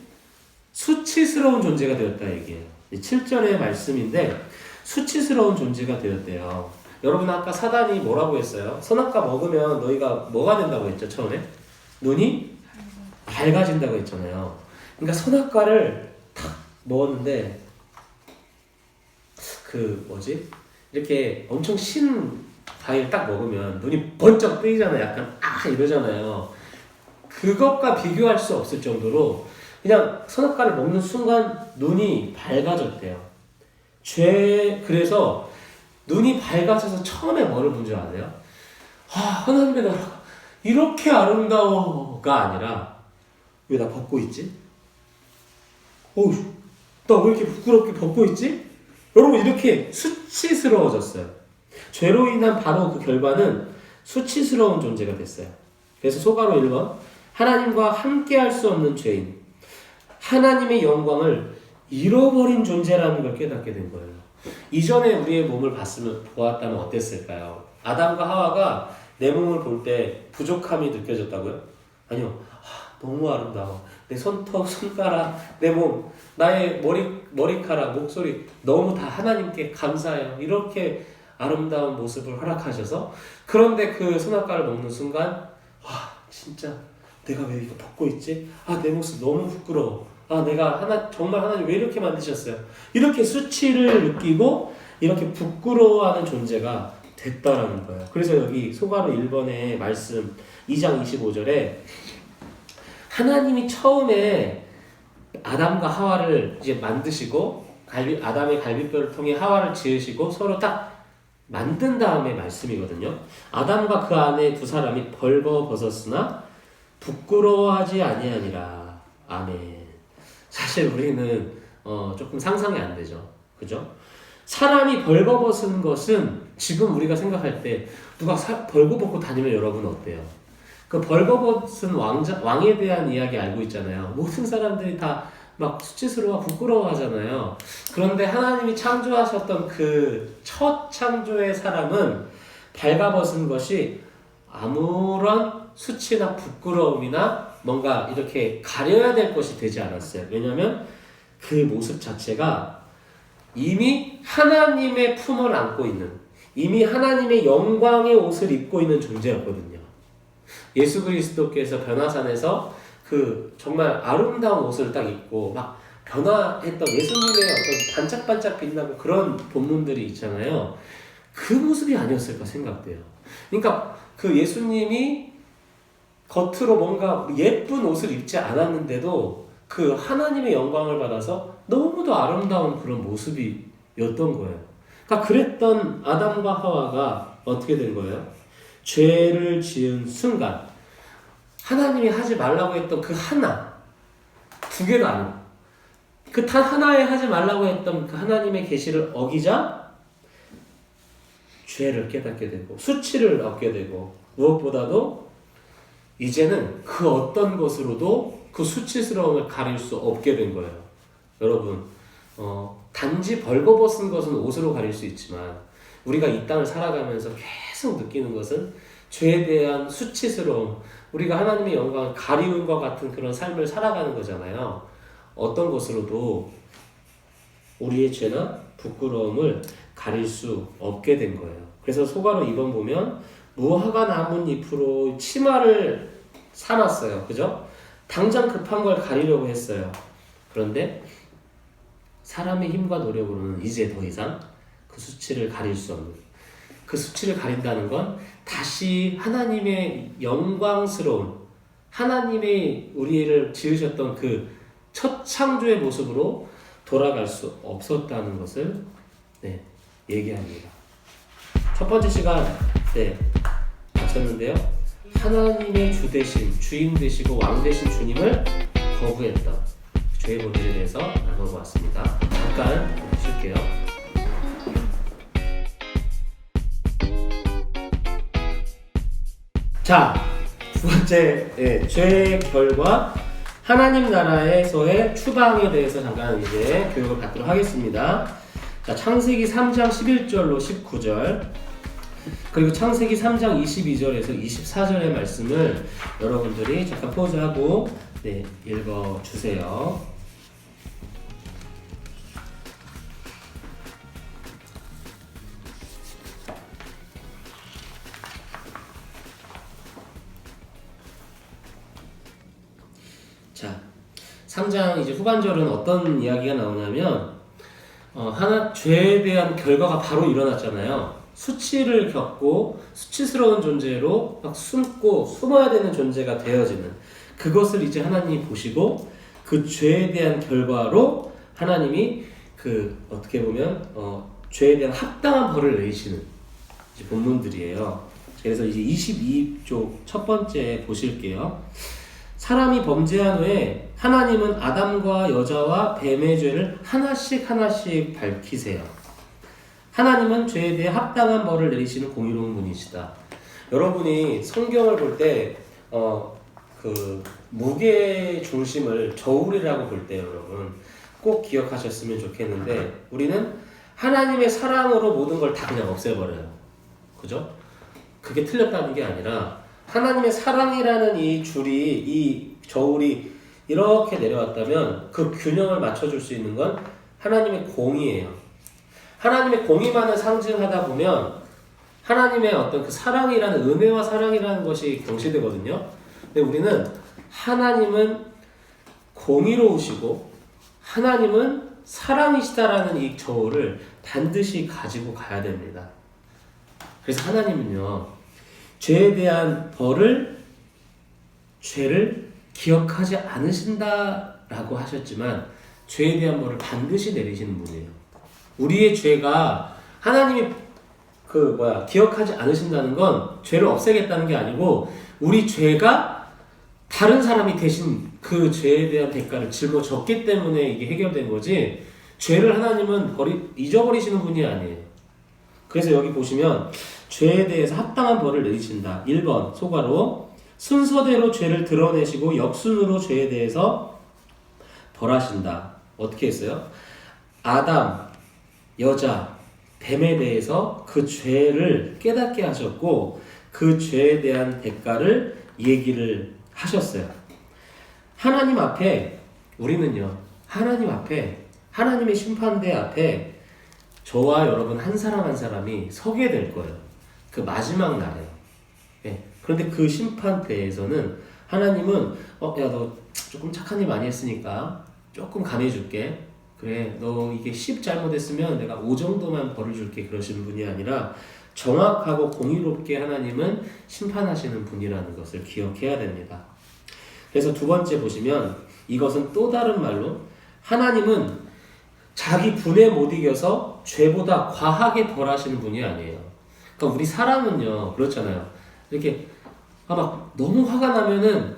Speaker 1: 수치스러운 존재가 되었다 얘기해요. 7절의 말씀인데 수치스러운 존재가 되었대요. 여러분 아까 사단이 뭐라고 했어요? 선악과 먹으면 너희가 뭐가 된다고 했죠? 처음에? 눈이 밝아진다고 했잖아요. 그러니까 선악과를 탁 먹었는데 이렇게 엄청 신 과일 딱 먹으면 눈이 번쩍 뜨이잖아요. 약간 이러잖아요. 그것과 비교할 수 없을 정도로 그냥 선악과를 먹는 순간 눈이 밝아졌대요. 그래서 눈이 밝아져서 처음에 뭐를 본 줄 아세요? 하나님의 나라가 이렇게 아름다워가 아니라 왜 나 벗고 있지? 나 왜 이렇게 부끄럽게 벗고 있지? 여러분 이렇게 수치스러워졌어요. 죄로 인한 바로 그 결과는 수치스러운 존재가 됐어요. 그래서 소가로 1번 하나님과 함께할 수 없는 죄인, 하나님의 영광을 잃어버린 존재라는 걸 깨닫게 된 거예요. 이전에 우리의 몸을 보았다면 어땠을까요? 아담과 하와가 내 몸을 볼 때 부족함이 느껴졌다고요? 아니요. 너무 아름다워. 내 손톱, 손가락, 내 몸, 나의 머리카락, 목소리 너무 다 하나님께 감사해요. 이렇게 아름다운 모습을 허락하셔서 그런데 그 선악과를 먹는 순간 진짜 내가 왜 이거 벗고 있지? 내 모습 너무 부끄러워. 내가 정말 하나님 왜 이렇게 만드셨어요? 이렇게 수치를 느끼고 이렇게 부끄러워하는 존재가 됐다라는 거예요. 그래서 여기 소가로 1번의 말씀 2장 25절에 하나님이 처음에 아담과 하와를 이제 만드시고 아담의 갈비뼈를 통해 하와를 지으시고 서로 딱 만든 다음에 말씀이거든요. 아담과 그 안에 두 사람이 벌거벗었으나 부끄러워하지 아니하니라. 아멘. 사실 우리는 조금 상상이 안 되죠. 그죠? 사람이 벌거벗은 것은 지금 우리가 생각할 때 누가 벌거벗고 다니면 여러분 어때요? 그 벌거벗은 왕에 대한 이야기 알고 있잖아요. 모든 사람들이 다 막 수치스러워 부끄러워 하잖아요. 그런데 하나님이 창조하셨던 그 첫 창조의 사람은 발가벗은 것이 아무런 수치나 부끄러움이나 뭔가 이렇게 가려야 될 것이 되지 않았어요. 왜냐하면 그 모습 자체가 이미 하나님의 품을 안고 있는, 이미 하나님의 영광의 옷을 입고 있는 존재였거든요. 예수 그리스도께서 변화산에서 그 정말 아름다운 옷을 딱 입고 막 변화했던 예수님의 어떤 반짝반짝 빛나고 그런 본문들이 있잖아요. 그 모습이 아니었을까 생각돼요. 그러니까 그 예수님이 겉으로 뭔가 예쁜 옷을 입지 않았는데도 그 하나님의 영광을 받아서 너무도 아름다운 그런 모습이었던 거예요. 그러니까 그랬던 아담과 하와가 어떻게 된 거예요? 죄를 지은 순간 하나님이 하지 말라고 했던 그 하나, 두 개가 아니고 그 단 하나에 하지 말라고 했던 그 하나님의 계시를 어기자 죄를 깨닫게 되고 수치를 얻게 되고 무엇보다도 이제는 그 어떤 것으로도 그 수치스러움을 가릴 수 없게 된 거예요. 여러분 단지 벌거벗은 것은 옷으로 가릴 수 있지만 우리가 이 땅을 살아가면서 계속 느끼는 것은 죄에 대한 수치스러움, 우리가 하나님의 영광을 가리운 것 같은 그런 삶을 살아가는 거잖아요. 어떤 것으로도 우리의 죄나 부끄러움을 가릴 수 없게 된 거예요. 그래서 소가로 2번 보면 무화과 나뭇잎으로 치마를 사놨어요. 그죠? 당장 급한 걸 가리려고 했어요. 그런데 사람의 힘과 노력으로는 이제 더 이상 그 수치를 가릴 수 없는, 그 수치를 가린다는 건 다시 하나님의 영광스러운, 하나님의 우리를 지으셨던 그 첫 창조의 모습으로 돌아갈 수 없었다는 것을 얘기합니다. 첫 번째 시간 마쳤는데요. 하나님의 주 되신, 주인 되시고 왕 되신 주님을 거부했던, 죄의 본질에 대해서 나눠보았습니다. 잠깐 쉴게요. 자, 두 번째 죄의 결과 하나님 나라에서의 추방에 대해서 잠깐 이제 교육을 받도록 하겠습니다. 자, 창세기 3장 11절로 19절 그리고 창세기 3장 22절에서 24절의 말씀을 여러분들이 잠깐 포즈하고 읽어주세요. 자, 3장 이제 후반절은 어떤 이야기가 나오냐면 죄에 대한 결과가 바로 일어났잖아요. 수치를 겪고 수치스러운 존재로 막 숨어야 되는 존재가 되어지는 그것을 이제 하나님이 보시고 그 죄에 대한 결과로 하나님이 어떻게 보면 죄에 대한 합당한 벌을 내리시는 이제 본문들이에요. 그래서 이제 22쪽 첫 번째 보실게요. 사람이 범죄한 후에 하나님은 아담과 여자와 뱀의 죄를 하나씩 밝히세요. 하나님은 죄에 대해 합당한 벌을 내리시는 공의로운 분이시다. 여러분이 성경을 볼 때 무게 중심을 저울이라고 볼 때 여러분 꼭 기억하셨으면 좋겠는데 우리는 하나님의 사랑으로 모든 걸 다 그냥 없애버려요. 그죠? 그게 틀렸다는 게 아니라 하나님의 사랑이라는 이 줄이 이 저울이 이렇게 내려왔다면 그 균형을 맞춰줄 수 있는 건 하나님의 공의예요. 하나님의 공의만을 상징하다 보면 하나님의 어떤 그 사랑이라는 은혜와 사랑이라는 것이 경시되거든요. 근데 우리는 하나님은 공의로우시고 하나님은 사랑이시다라는 이 저울을 반드시 가지고 가야 됩니다. 그래서 하나님은요, 죄에 대한 죄를 기억하지 않으신다라고 하셨지만 죄에 대한 벌을 반드시 내리시는 분이에요. 우리의 죄가 하나님이 기억하지 않으신다는 건 죄를 없애겠다는 게 아니고 우리 죄가 다른 사람이 대신 그 죄에 대한 대가를 짊어졌기 때문에 이게 해결된 거지 죄를 하나님은 잊어버리시는 분이 아니에요. 그래서 여기 보시면 죄에 대해서 합당한 벌을 내리신다. 1번 소가로 순서대로 죄를 드러내시고 역순으로 죄에 대해서 벌하신다. 어떻게 했어요? 아담, 여자, 뱀에 대해서 그 죄를 깨닫게 하셨고 그 죄에 대한 대가를 얘기를 하셨어요. 하나님 앞에 우리는요, 하나님 앞에 하나님의 심판대 앞에 저와 여러분 한 사람 한 사람이 서게 될 거예요. 그 마지막 날에. 그런데 그 심판대에서는 하나님은 야, 너 조금 착한 일 많이 했으니까 조금 감해줄게. 그래, 너 이게 10 잘못했으면 내가 5 정도만 벌을 줄게. 그러시는 분이 아니라 정확하고 공의롭게 하나님은 심판하시는 분이라는 것을 기억해야 됩니다. 그래서 두 번째 보시면 이것은 또 다른 말로 하나님은 자기 분에 못 이겨서 죄보다 과하게 벌하시는 분이 아니에요. 그러니까 우리 사람은요, 그렇잖아요. 이렇게 막 너무 화가 나면은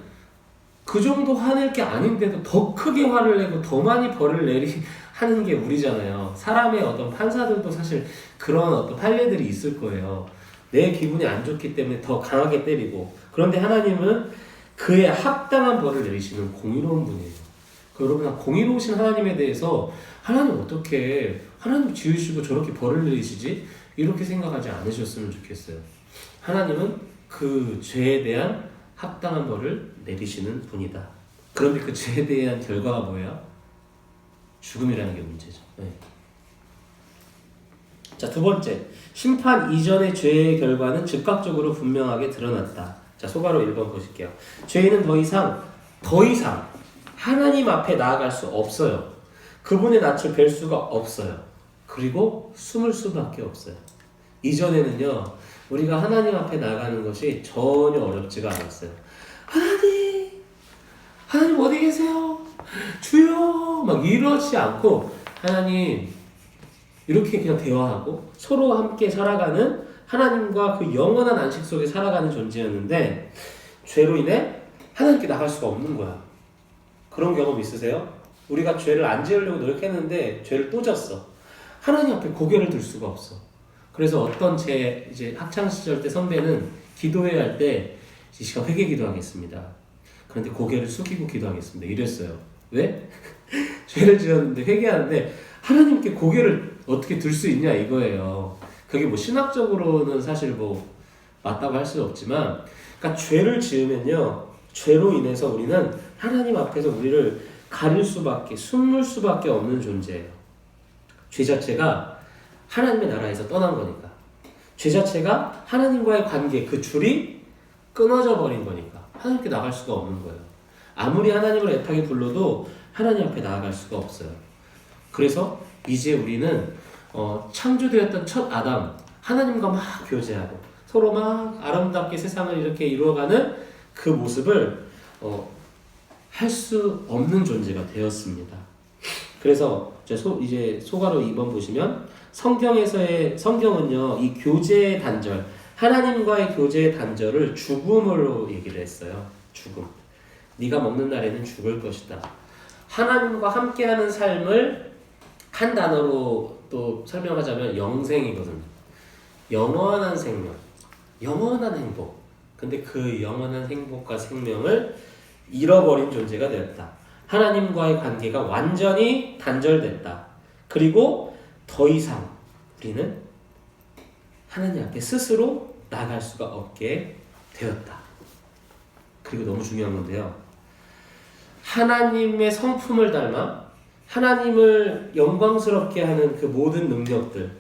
Speaker 1: 그 정도 화낼 게 아닌데도 더 크게 화를 내고 더 많이 벌을 하는 게 우리잖아요. 사람의 어떤 판사들도 사실 그런 어떤 판례들이 있을 거예요. 내 기분이 안 좋기 때문에 더 강하게 때리고. 그런데 하나님은 그에 합당한 벌을 내리시는 공의로운 분이에요. 여러분, 공의로우신 하나님에 대해서 하나님 어떻게 하나님 지으시고 저렇게 벌을 내리시지? 이렇게 생각하지 않으셨으면 좋겠어요. 하나님은 그 죄에 대한 합당한 벌을 내리시는 분이다. 그런데 그 죄에 대한 결과가 뭐예요? 죽음이라는 게 문제죠. 자, 두 번째. 심판 이전의 죄의 결과는 즉각적으로 분명하게 드러났다. 자, 소가로 1번 보실게요. 죄인은 더 이상 하나님 앞에 나아갈 수 없어요. 그분의 낯을 뵐 수가 없어요. 그리고 숨을 수밖에 없어요. 이전에는요, 우리가 하나님 앞에 나가는 것이 전혀 어렵지가 않았어요. 하나님 어디 계세요? 주여! 막 이러지 않고 하나님 이렇게 그냥 대화하고 서로 함께 살아가는 하나님과 그 영원한 안식 속에 살아가는 존재였는데, 죄로 인해 하나님께 나갈 수가 없는 거야. 그런 경험 있으세요? 우리가 죄를 안 지으려고 노력했는데 죄를 또 졌어. 하나님 앞에 고개를 들 수가 없어. 그래서 어떤 제 이제 학창 시절 때 선배는 기도회에 할 때 이 시간 회개 기도하겠습니다. 그런데 고개를 숙이고 기도하겠습니다. 이랬어요. 왜? 죄를 지었는데 회개하는데 하나님께 고개를 어떻게 들 수 있냐 이거예요. 그게 뭐 신학적으로는 사실 뭐 맞다고 할 수는 없지만, 그러니까 죄를 지으면요, 죄로 인해서 우리는 하나님 앞에서 우리를 가릴 수밖에, 숨을 수밖에 없는 존재예요. 죄 자체가 하나님의 나라에서 떠난 거니까. 죄 자체가 하나님과의 관계, 그 줄이 끊어져 버린 거니까 하나님께 나갈 수가 없는 거예요. 아무리 하나님을 애타게 불러도 하나님 앞에 나아갈 수가 없어요. 그래서 이제 우리는 창조되었던 첫 아담, 하나님과 막 교제하고 서로 막 아름답게 세상을 이렇게 이루어가는 그 모습을 할 수 없는 존재가 되었습니다. 그래서 이제 소가로 2번 보시면 성경은요, 이 교제의 단절, 하나님과의 교제의 단절을 죽음으로 얘기를 했어요. 죽음. 네가 먹는 날에는 죽을 것이다. 하나님과 함께하는 삶을 한 단어로 또 설명하자면 영생이거든요. 영원한 생명, 영원한 행복. 근데 그 영원한 행복과 생명을 잃어버린 존재가 되었다. 하나님과의 관계가 완전히 단절됐다. 그리고 더 이상 우리는 하나님 앞에 스스로 나갈 수가 없게 되었다. 그리고 너무 중요한 건데요. 하나님의 성품을 닮아 하나님을 영광스럽게 하는 그 모든 능력들,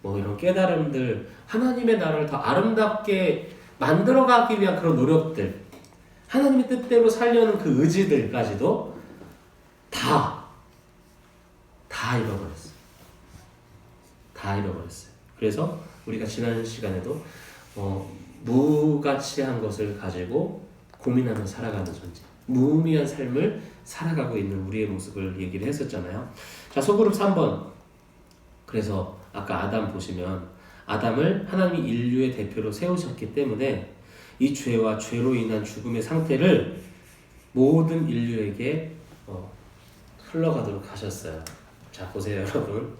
Speaker 1: 뭐 이런 깨달음들, 하나님의 나라를 더 아름답게 만들어가기 위한 그런 노력들, 하나님의 뜻대로 살려는 그 의지들까지도 다 잃어버렸어요. 다 잃어버렸어요. 그래서 우리가 지난 시간에도 무가치한 것을 가지고 고민하며 살아가는 존재, 무의미한 삶을 살아가고 있는 우리의 모습을 얘기를 했었잖아요. 자, 소그룹 3번. 그래서 아까 아담 보시면 아담을 하나님이 인류의 대표로 세우셨기 때문에 이 죄와 죄로 인한 죽음의 상태를 모든 인류에게 흘러가도록 하셨어요. 자, 보세요, 여러분.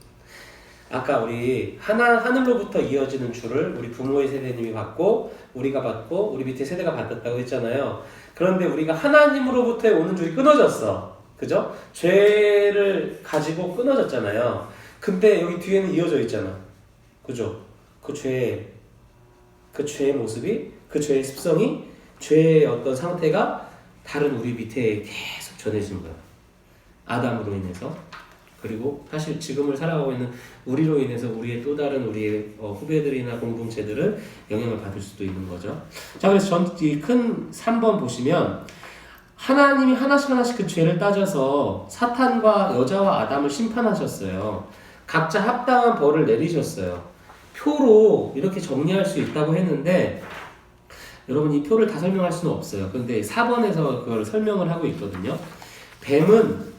Speaker 1: 아까 우리 하늘로부터 이어지는 줄을 우리 부모의 세대님이 받고 우리가 받고 우리 밑에 세대가 받았다고 했잖아요. 그런데 우리가 하나님으로부터 오는 줄이 끊어졌어. 그죠? 죄를 가지고 끊어졌잖아요. 근데 여기 뒤에는 이어져 있잖아. 그죠? 그 죄의 모습이, 그 죄의 습성이, 죄의 어떤 상태가 다른 우리 밑에 계속 전해진 거야. 아담으로 인해서. 그리고 사실 지금을 살아가고 있는 우리로 인해서 우리의 또 다른 우리의 후배들이나 공동체들은 영향을 받을 수도 있는 거죠. 자, 그래서 이 큰 3번 보시면 하나님이 하나씩 그 죄를 따져서 사탄과 여자와 아담을 심판하셨어요. 각자 합당한 벌을 내리셨어요. 표로 이렇게 정리할 수 있다고 했는데 여러분 이 표를 다 설명할 수는 없어요. 근데 4번에서 그걸 설명을 하고 있거든요. 뱀은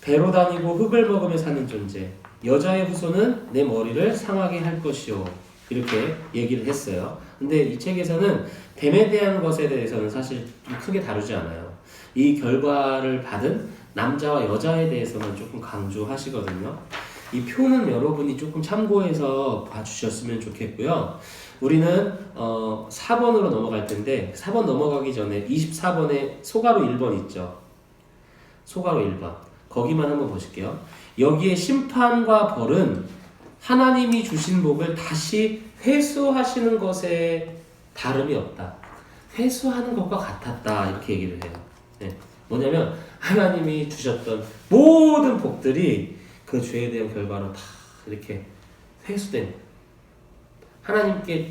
Speaker 1: 배로 다니고 흙을 먹으며 사는 존재. 여자의 후손은 내 머리를 상하게 할 것이요. 이렇게 얘기를 했어요. 근데 이 책에서는 뱀에 대한 것에 대해서는 사실 크게 다루지 않아요. 이 결과를 받은 남자와 여자에 대해서는 조금 강조하시거든요. 이 표는 여러분이 조금 참고해서 봐주셨으면 좋겠고요. 우리는 4번으로 넘어갈 텐데 4번 넘어가기 전에 24번에 소가로 1번 있죠. 소가로 1번. 거기만 한번 보실게요. 여기에 심판과 벌은 하나님이 주신 복을 다시 회수하시는 것에 다름이 없다. 회수하는 것과 같았다. 이렇게 얘기를 해요. 네. 뭐냐면 하나님이 주셨던 모든 복들이 그 죄에 대한 결과로 다 이렇게 회수된, 하나님께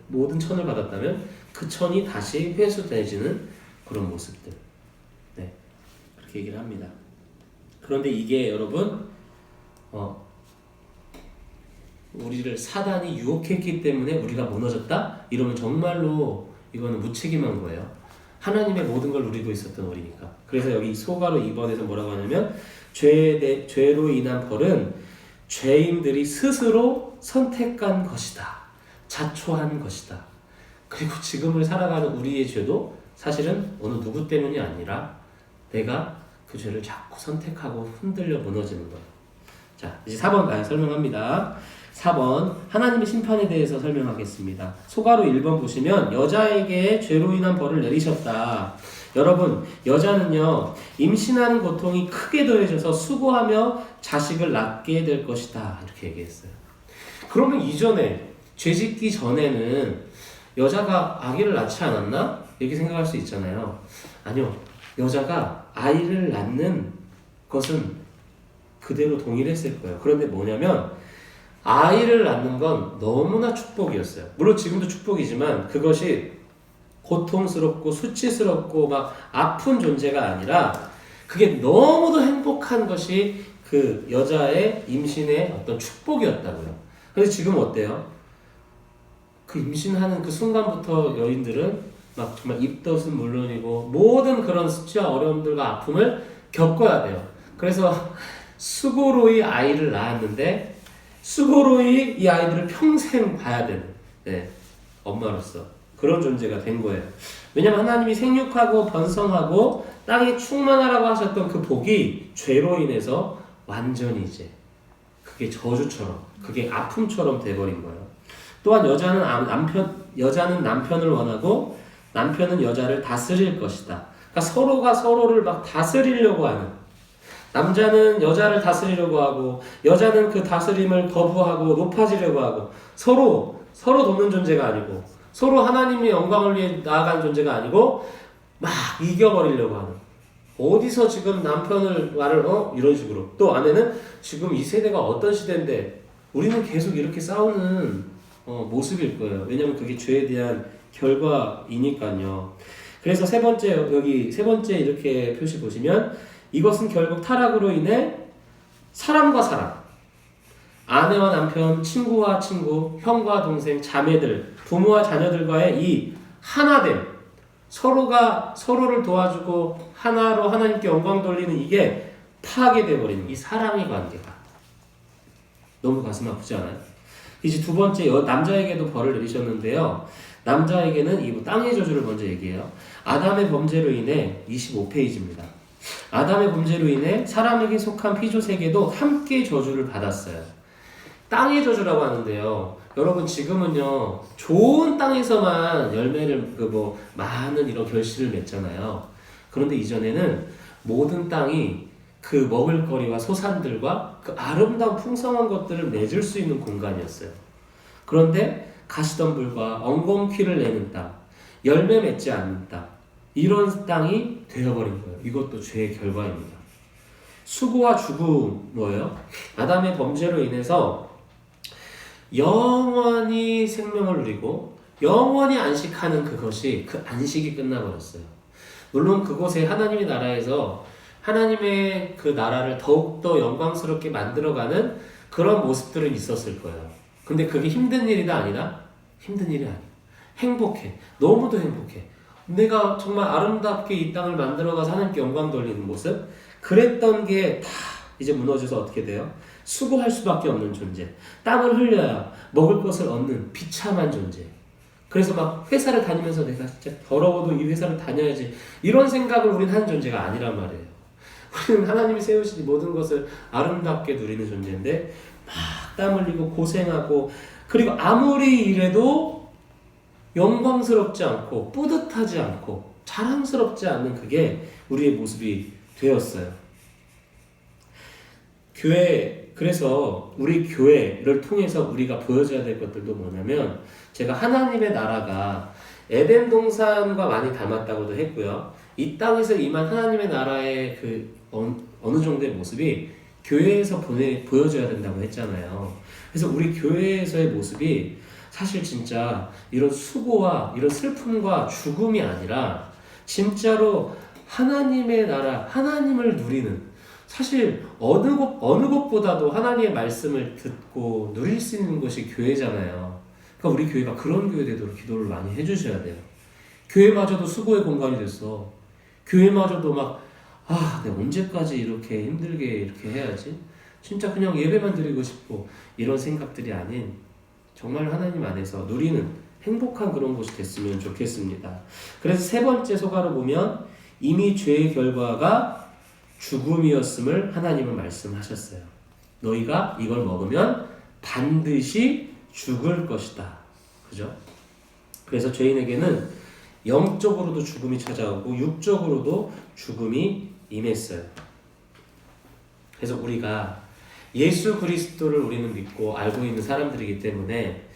Speaker 1: 모든 천을 받았다면 그 천이 다시 회수되지는 그런 모습들. 네. 그렇게 얘기를 합니다. 그런데 이게 여러분 우리를 사단이 유혹했기 때문에 우리가 무너졌다? 이러면 정말로 이거는 무책임한 거예요. 하나님의 모든 걸 누리고 있었던 우리니까. 그래서 여기 소가로 2번에서 뭐라고 하냐면 죄로 인한 벌은 죄인들이 스스로 선택한 것이다. 자초한 것이다. 그리고 지금을 살아가는 우리의 죄도 사실은 어느 누구 때문이 아니라 내가 그 죄를 자꾸 선택하고 흔들려 무너지는 거예요. 자, 이제 4번 설명합니다. 4번 하나님의 심판에 대해서 설명하겠습니다. 소가로 1번 보시면 여자에게 죄로 인한 벌을 내리셨다. 여러분, 여자는요 임신하는 고통이 크게 더해져서 수고하며 자식을 낳게 될 것이다 이렇게 얘기했어요. 그러면 이전에 죄짓기 전에는 여자가 아기를 낳지 않았나? 이렇게 생각할 수 있잖아요. 아니요, 여자가 아이를 낳는 것은 그대로 동일했을 거예요. 그런데 뭐냐면 아이를 낳는 건 너무나 축복이었어요. 물론 지금도 축복이지만 그것이 고통스럽고 수치스럽고 막 아픈 존재가 아니라 그게 너무도 행복한 것이 그 여자의 임신의 어떤 축복이었다고요. 그래서 지금 어때요? 그 임신하는 그 순간부터 여인들은 막 정말 입덧은 물론이고 모든 그런 수치와 어려움들과 아픔을 겪어야 돼요. 그래서 수고로이 아이를 낳았는데 수고로이 이 아이들을 평생 봐야 되는 엄마로서 그런 존재가 된 거예요. 왜냐면 하나님이 생육하고 번성하고 땅에 충만하라고 하셨던 그 복이 죄로 인해서 완전히 이제 그게 저주처럼 그게 아픔처럼 돼버린 거예요. 또한 여자는 남편을 원하고 남편은 여자를 다스릴 것이다. 그러니까 서로가 서로를 막 다스리려고 하는, 남자는 여자를 다스리려고 하고 여자는 그 다스림을 거부하고 높아지려고 하고 서로 돕는 존재가 아니고 서로 하나님의 영광을 위해 나아가는 존재가 아니고 막 이겨버리려고 하는, 어디서 지금 남편을 말을 이런 식으로, 또 아내는 지금 이 세대가 어떤 시대인데 우리는 계속 이렇게 싸우는 모습일 거예요. 왜냐면 그게 죄에 대한 결과이니까요. 그래서 여기 세 번째 이렇게 표시 보시면 이것은 결국 타락으로 인해 사람과 사람, 아내와 남편, 친구와 친구, 형과 동생, 자매들, 부모와 자녀들과의 이 하나됨, 서로가 서로를 도와주고 하나로 하나님께 영광 돌리는 이게 파괴돼 버리는 이 사랑의 관계가 너무 가슴 아프지 않아요? 이제 두 번째 남자에게도 벌을 내리셨는데요. 남자에게는 이 땅의 저주를 먼저 얘기해요. 아담의 범죄로 인해 25페이지입니다. 아담의 범죄로 인해 사람에게 속한 피조 세계도 함께 저주를 받았어요. 땅의 저주라고 하는데요. 여러분 지금은요 좋은 땅에서만 열매를 많은 이런 결실을 맺잖아요. 그런데 이전에는 모든 땅이 그 먹을거리와 소산들과 그 아름다운 풍성한 것들을 맺을 수 있는 공간이었어요. 그런데 가시덤불과 엉겅퀴를 내는 땅, 열매 맺지 않는 땅, 이런 땅이 되어버린 거예요. 이것도 죄의 결과입니다. 수고와 죽음 뭐예요? 아담의 범죄로 인해서 영원히 생명을 누리고 영원히 안식하는 그것이 그 안식이 끝나버렸어요. 물론 그곳에 하나님의 나라에서 하나님의 그 나라를 더욱더 영광스럽게 만들어가는 그런 모습들은 있었을 거예요. 근데 그게 힘든 일이다 아니라? 힘든 일이 아니야. 행복해. 너무도 행복해. 내가 정말 아름답게 이 땅을 만들어가서 하나님께 영광 돌리는 모습, 그랬던 게 다 이제 무너져서 어떻게 돼요? 수고할 수밖에 없는 존재, 땀을 흘려야 먹을 것을 얻는 비참한 존재. 그래서 막 회사를 다니면서 내가 진짜 더러워도 이 회사를 다녀야지, 이런 생각을 우리는 하는 존재가 아니란 말이에요. 우리는 하나님이 세우신 모든 것을 아름답게 누리는 존재인데 막 땀 흘리고 고생하고, 그리고 아무리 일해도 영광스럽지 않고 뿌듯하지 않고 자랑스럽지 않는 그게 우리의 모습이 되었어요. 그래서 우리 교회를 통해서 우리가 보여줘야 될 것들도 뭐냐면, 제가 하나님의 나라가 에덴 동산과 많이 닮았다고도 했고요. 이 땅에서 임한 하나님의 나라의 그 어느 정도의 모습이 교회에서 보여줘야 된다고 했잖아요. 그래서 우리 교회에서의 모습이 사실 진짜 이런 수고와 이런 슬픔과 죽음이 아니라 진짜로 하나님의 나라, 하나님을 누리는, 사실 어느 곳보다도 하나님의 말씀을 듣고 누릴 수 있는 것이 교회잖아요. 그러니까 우리 교회가 그런 교회 되도록 기도를 많이 해주셔야 돼요. 교회마저도 수고의 공간이 됐어. 교회마저도 내가 언제까지 이렇게 힘들게 이렇게 해야지? 진짜 그냥 예배만 드리고 싶고, 이런 생각들이 아닌 정말 하나님 안에서 누리는 행복한 그런 곳이 됐으면 좋겠습니다. 그래서 세 번째 소가로 보면 이미 죄의 결과가 죽음이었음을 하나님은 말씀하셨어요. 너희가 이걸 먹으면 반드시 죽을 것이다. 그죠? 그래서 죄인에게는 영적으로도 죽음이 찾아오고 육적으로도 죽음이 임했어요. 그래서 우리가 예수 그리스도를 우리는 믿고 알고 있는 사람들이기 때문에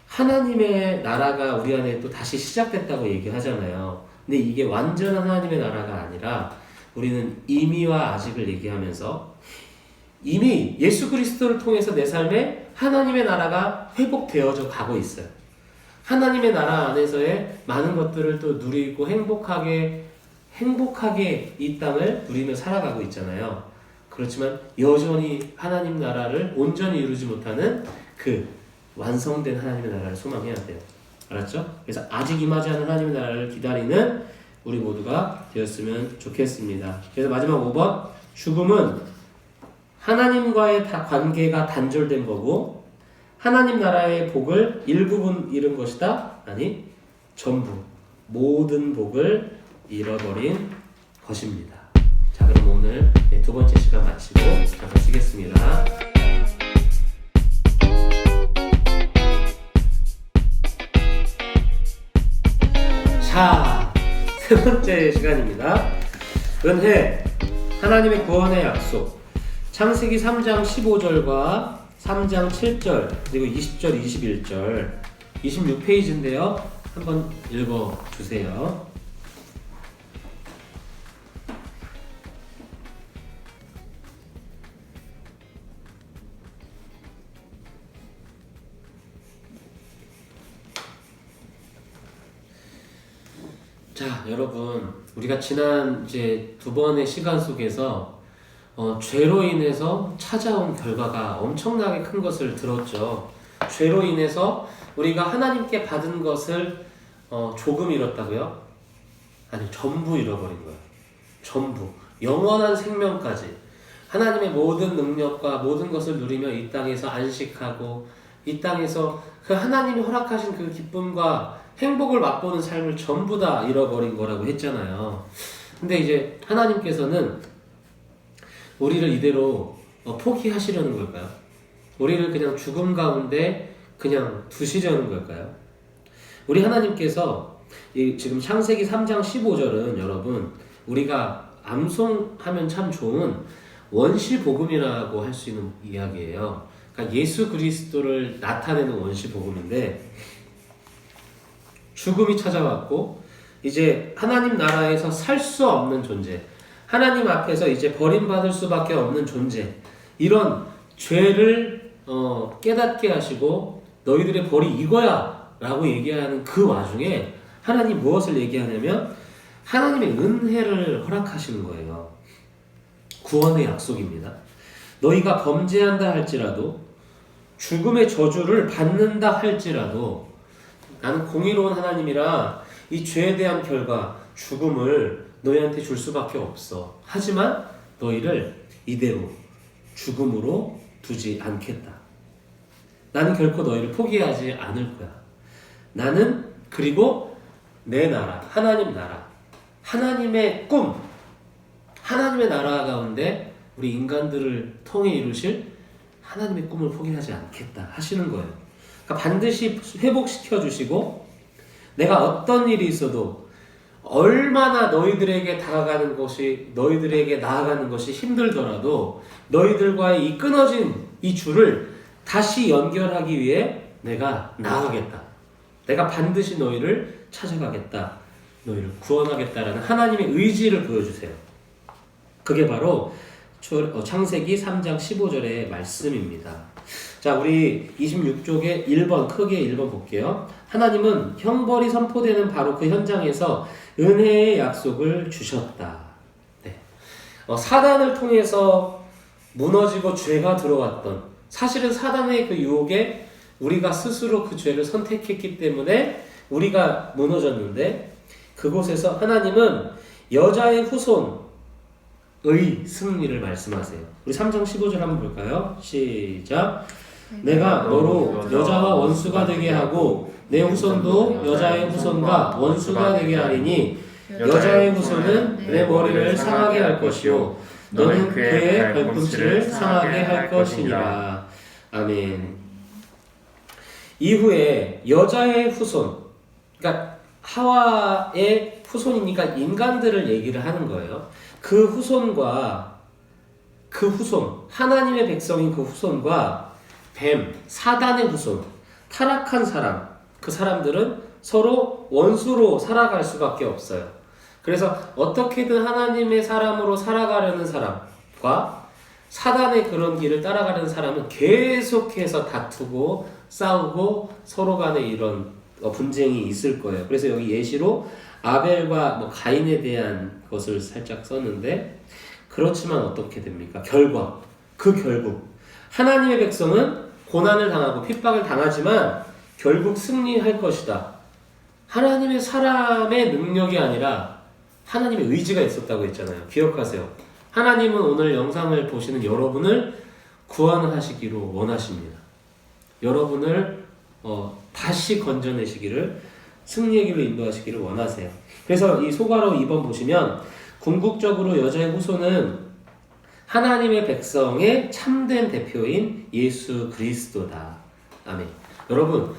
Speaker 1: 하나님의 나라가 우리 안에 또 다시 시작됐다고 얘기하잖아요. 근데 이게 완전한 하나님의 나라가 아니라 우리는 이미와 아직을 얘기하면서 이미 예수 그리스도를 통해서 내 삶에 하나님의 나라가 회복되어져 가고 있어요. 하나님의 나라 안에서의 많은 것들을 또 누리고 행복하게 이 땅을 누리며 살아가고 있잖아요. 그렇지만 여전히 하나님 나라를 온전히 이루지 못하는 그 완성된 하나님의 나라를 소망해야 돼요. 알았죠? 그래서 아직 임하지 않은 하나님의 나라를 기다리는 우리 모두가 되었으면 좋겠습니다. 그래서 마지막 5번, 죽음은 하나님과의 관계가 단절된 거고 하나님 나라의 복을 일부분 잃은 것이다? 아니, 전부 모든 복을 잃어버린 것입니다. 자, 그럼 오늘 두 번째 시간 마치고 잠깐 쉬겠습니다. 자, 세 번째 시간입니다. 은혜, 하나님의 구원의 약속. 창세기 3장 15절과 3장 7절 그리고 20절, 21절 26페이지인데요. 한번 읽어주세요. 자, 여러분, 우리가 지난 이제 두 번의 시간 속에서 죄로 인해서 찾아온 결과가 엄청나게 큰 것을 들었죠. 죄로 인해서 우리가 하나님께 받은 것을 조금 잃었다고요? 아니, 전부 잃어버린 거예요. 전부. 영원한 생명까지. 하나님의 모든 능력과 모든 것을 누리며 이 땅에서 안식하고 이 땅에서 그 하나님이 허락하신 그 기쁨과 행복을 맛보는 삶을 전부 다 잃어버린 거라고 했잖아요. 근데 이제 하나님께서는 우리를 이대로 포기하시려는 걸까요? 우리를 그냥 죽음 가운데 그냥 두시려는 걸까요? 우리 하나님께서 지금 창세기 3장 15절은 여러분 우리가 암송하면 참 좋은 원시복음이라고 할 수 있는 이야기예요. 그러니까 예수 그리스도를 나타내는 원시복음인데 죽음이 찾아왔고 이제 하나님 나라에서 살 수 없는 존재, 하나님 앞에서 이제 버림받을 수밖에 없는 존재, 이런 죄를 깨닫게 하시고 너희들의 벌이 이거야 라고 얘기하는 그 와중에 하나님 무엇을 얘기하냐면 하나님의 은혜를 허락하시는 거예요. 구원의 약속입니다. 너희가 범죄한다 할지라도 죽음의 저주를 받는다 할지라도 나는 공의로운 하나님이라 이 죄에 대한 결과 죽음을 너희한테 줄 수밖에 없어. 하지만 너희를 이대로 죽음으로 두지 않겠다. 나는 결코 너희를 포기하지 않을 거야. 나는 그리고 내 나라, 하나님 나라, 하나님의 꿈, 하나님의 나라 가운데 우리 인간들을 통해 이루실 하나님의 꿈을 포기하지 않겠다 하시는 거예요. 그러니까 반드시 회복시켜 주시고 내가 어떤 일이 있어도 얼마나 너희들에게 다가가는 것이 너희들에게 나아가는 것이 힘들더라도 너희들과의 이 끊어진 이 줄을 다시 연결하기 위해 내가 나아가겠다. 내가 반드시 너희를 찾아가겠다. 너희를 구원하겠다라는 하나님의 의지를 보여주세요. 그게 바로 창세기 3장 15절의 말씀입니다. 자, 우리 26쪽에 1번, 크게 1번 볼게요. 하나님은 형벌이 선포되는 바로 그 현장에서 은혜의 약속을 주셨다. 네. 사단을 통해서 무너지고 죄가 들어왔던, 사실은 사단의 그 유혹에 우리가 스스로 그 죄를 선택했기 때문에 우리가 무너졌는데 그곳에서 하나님은 여자의 후손의 승리를 말씀하세요. 우리 3장 15절 한번 볼까요? 시작. 내가 너로 여자와 원수가 되게 하고 내 후손도 여자의 후손과 원수가 되게 하리니 여자의 후손은 내 머리를 상하게 할 것이요 너는 그의 발꿈치를 상하게 할 것이니라. 아멘. 이후에 여자의 후손, 그러니까 하와의 후손이니까 인간들을 얘기를 하는 거예요. 그 후손과 그 후손, 하나님의 백성인 그 후손과 뱀, 사단의 후손, 타락한 사람, 그 사람들은 서로 원수로 살아갈 수밖에 없어요. 그래서 어떻게든 하나님의 사람으로 살아가려는 사람과 사단의 그런 길을 따라가려는 사람은 계속해서 다투고 싸우고 서로 간에 이런 분쟁이 있을 거예요. 그래서 여기 예시로 아벨과 가인에 대한 것을 살짝 썼는데, 그렇지만 어떻게 됩니까? 그 결국 하나님의 백성은 고난을 당하고 핍박을 당하지만 결국 승리할 것이다. 하나님의 사람의 능력이 아니라 하나님의 의지가 있었다고 했잖아요. 기억하세요. 하나님은 오늘 영상을 보시는 여러분을 구원하시기로 원하십니다. 여러분을 다시 건져내시기를, 승리의 길로 인도하시기를 원하세요. 그래서 이 소가로 2번 보시면 궁극적으로 여자의 후손은 하나님의 백성의 참된 대표인 예수 그리스도다. 아멘. 여러분,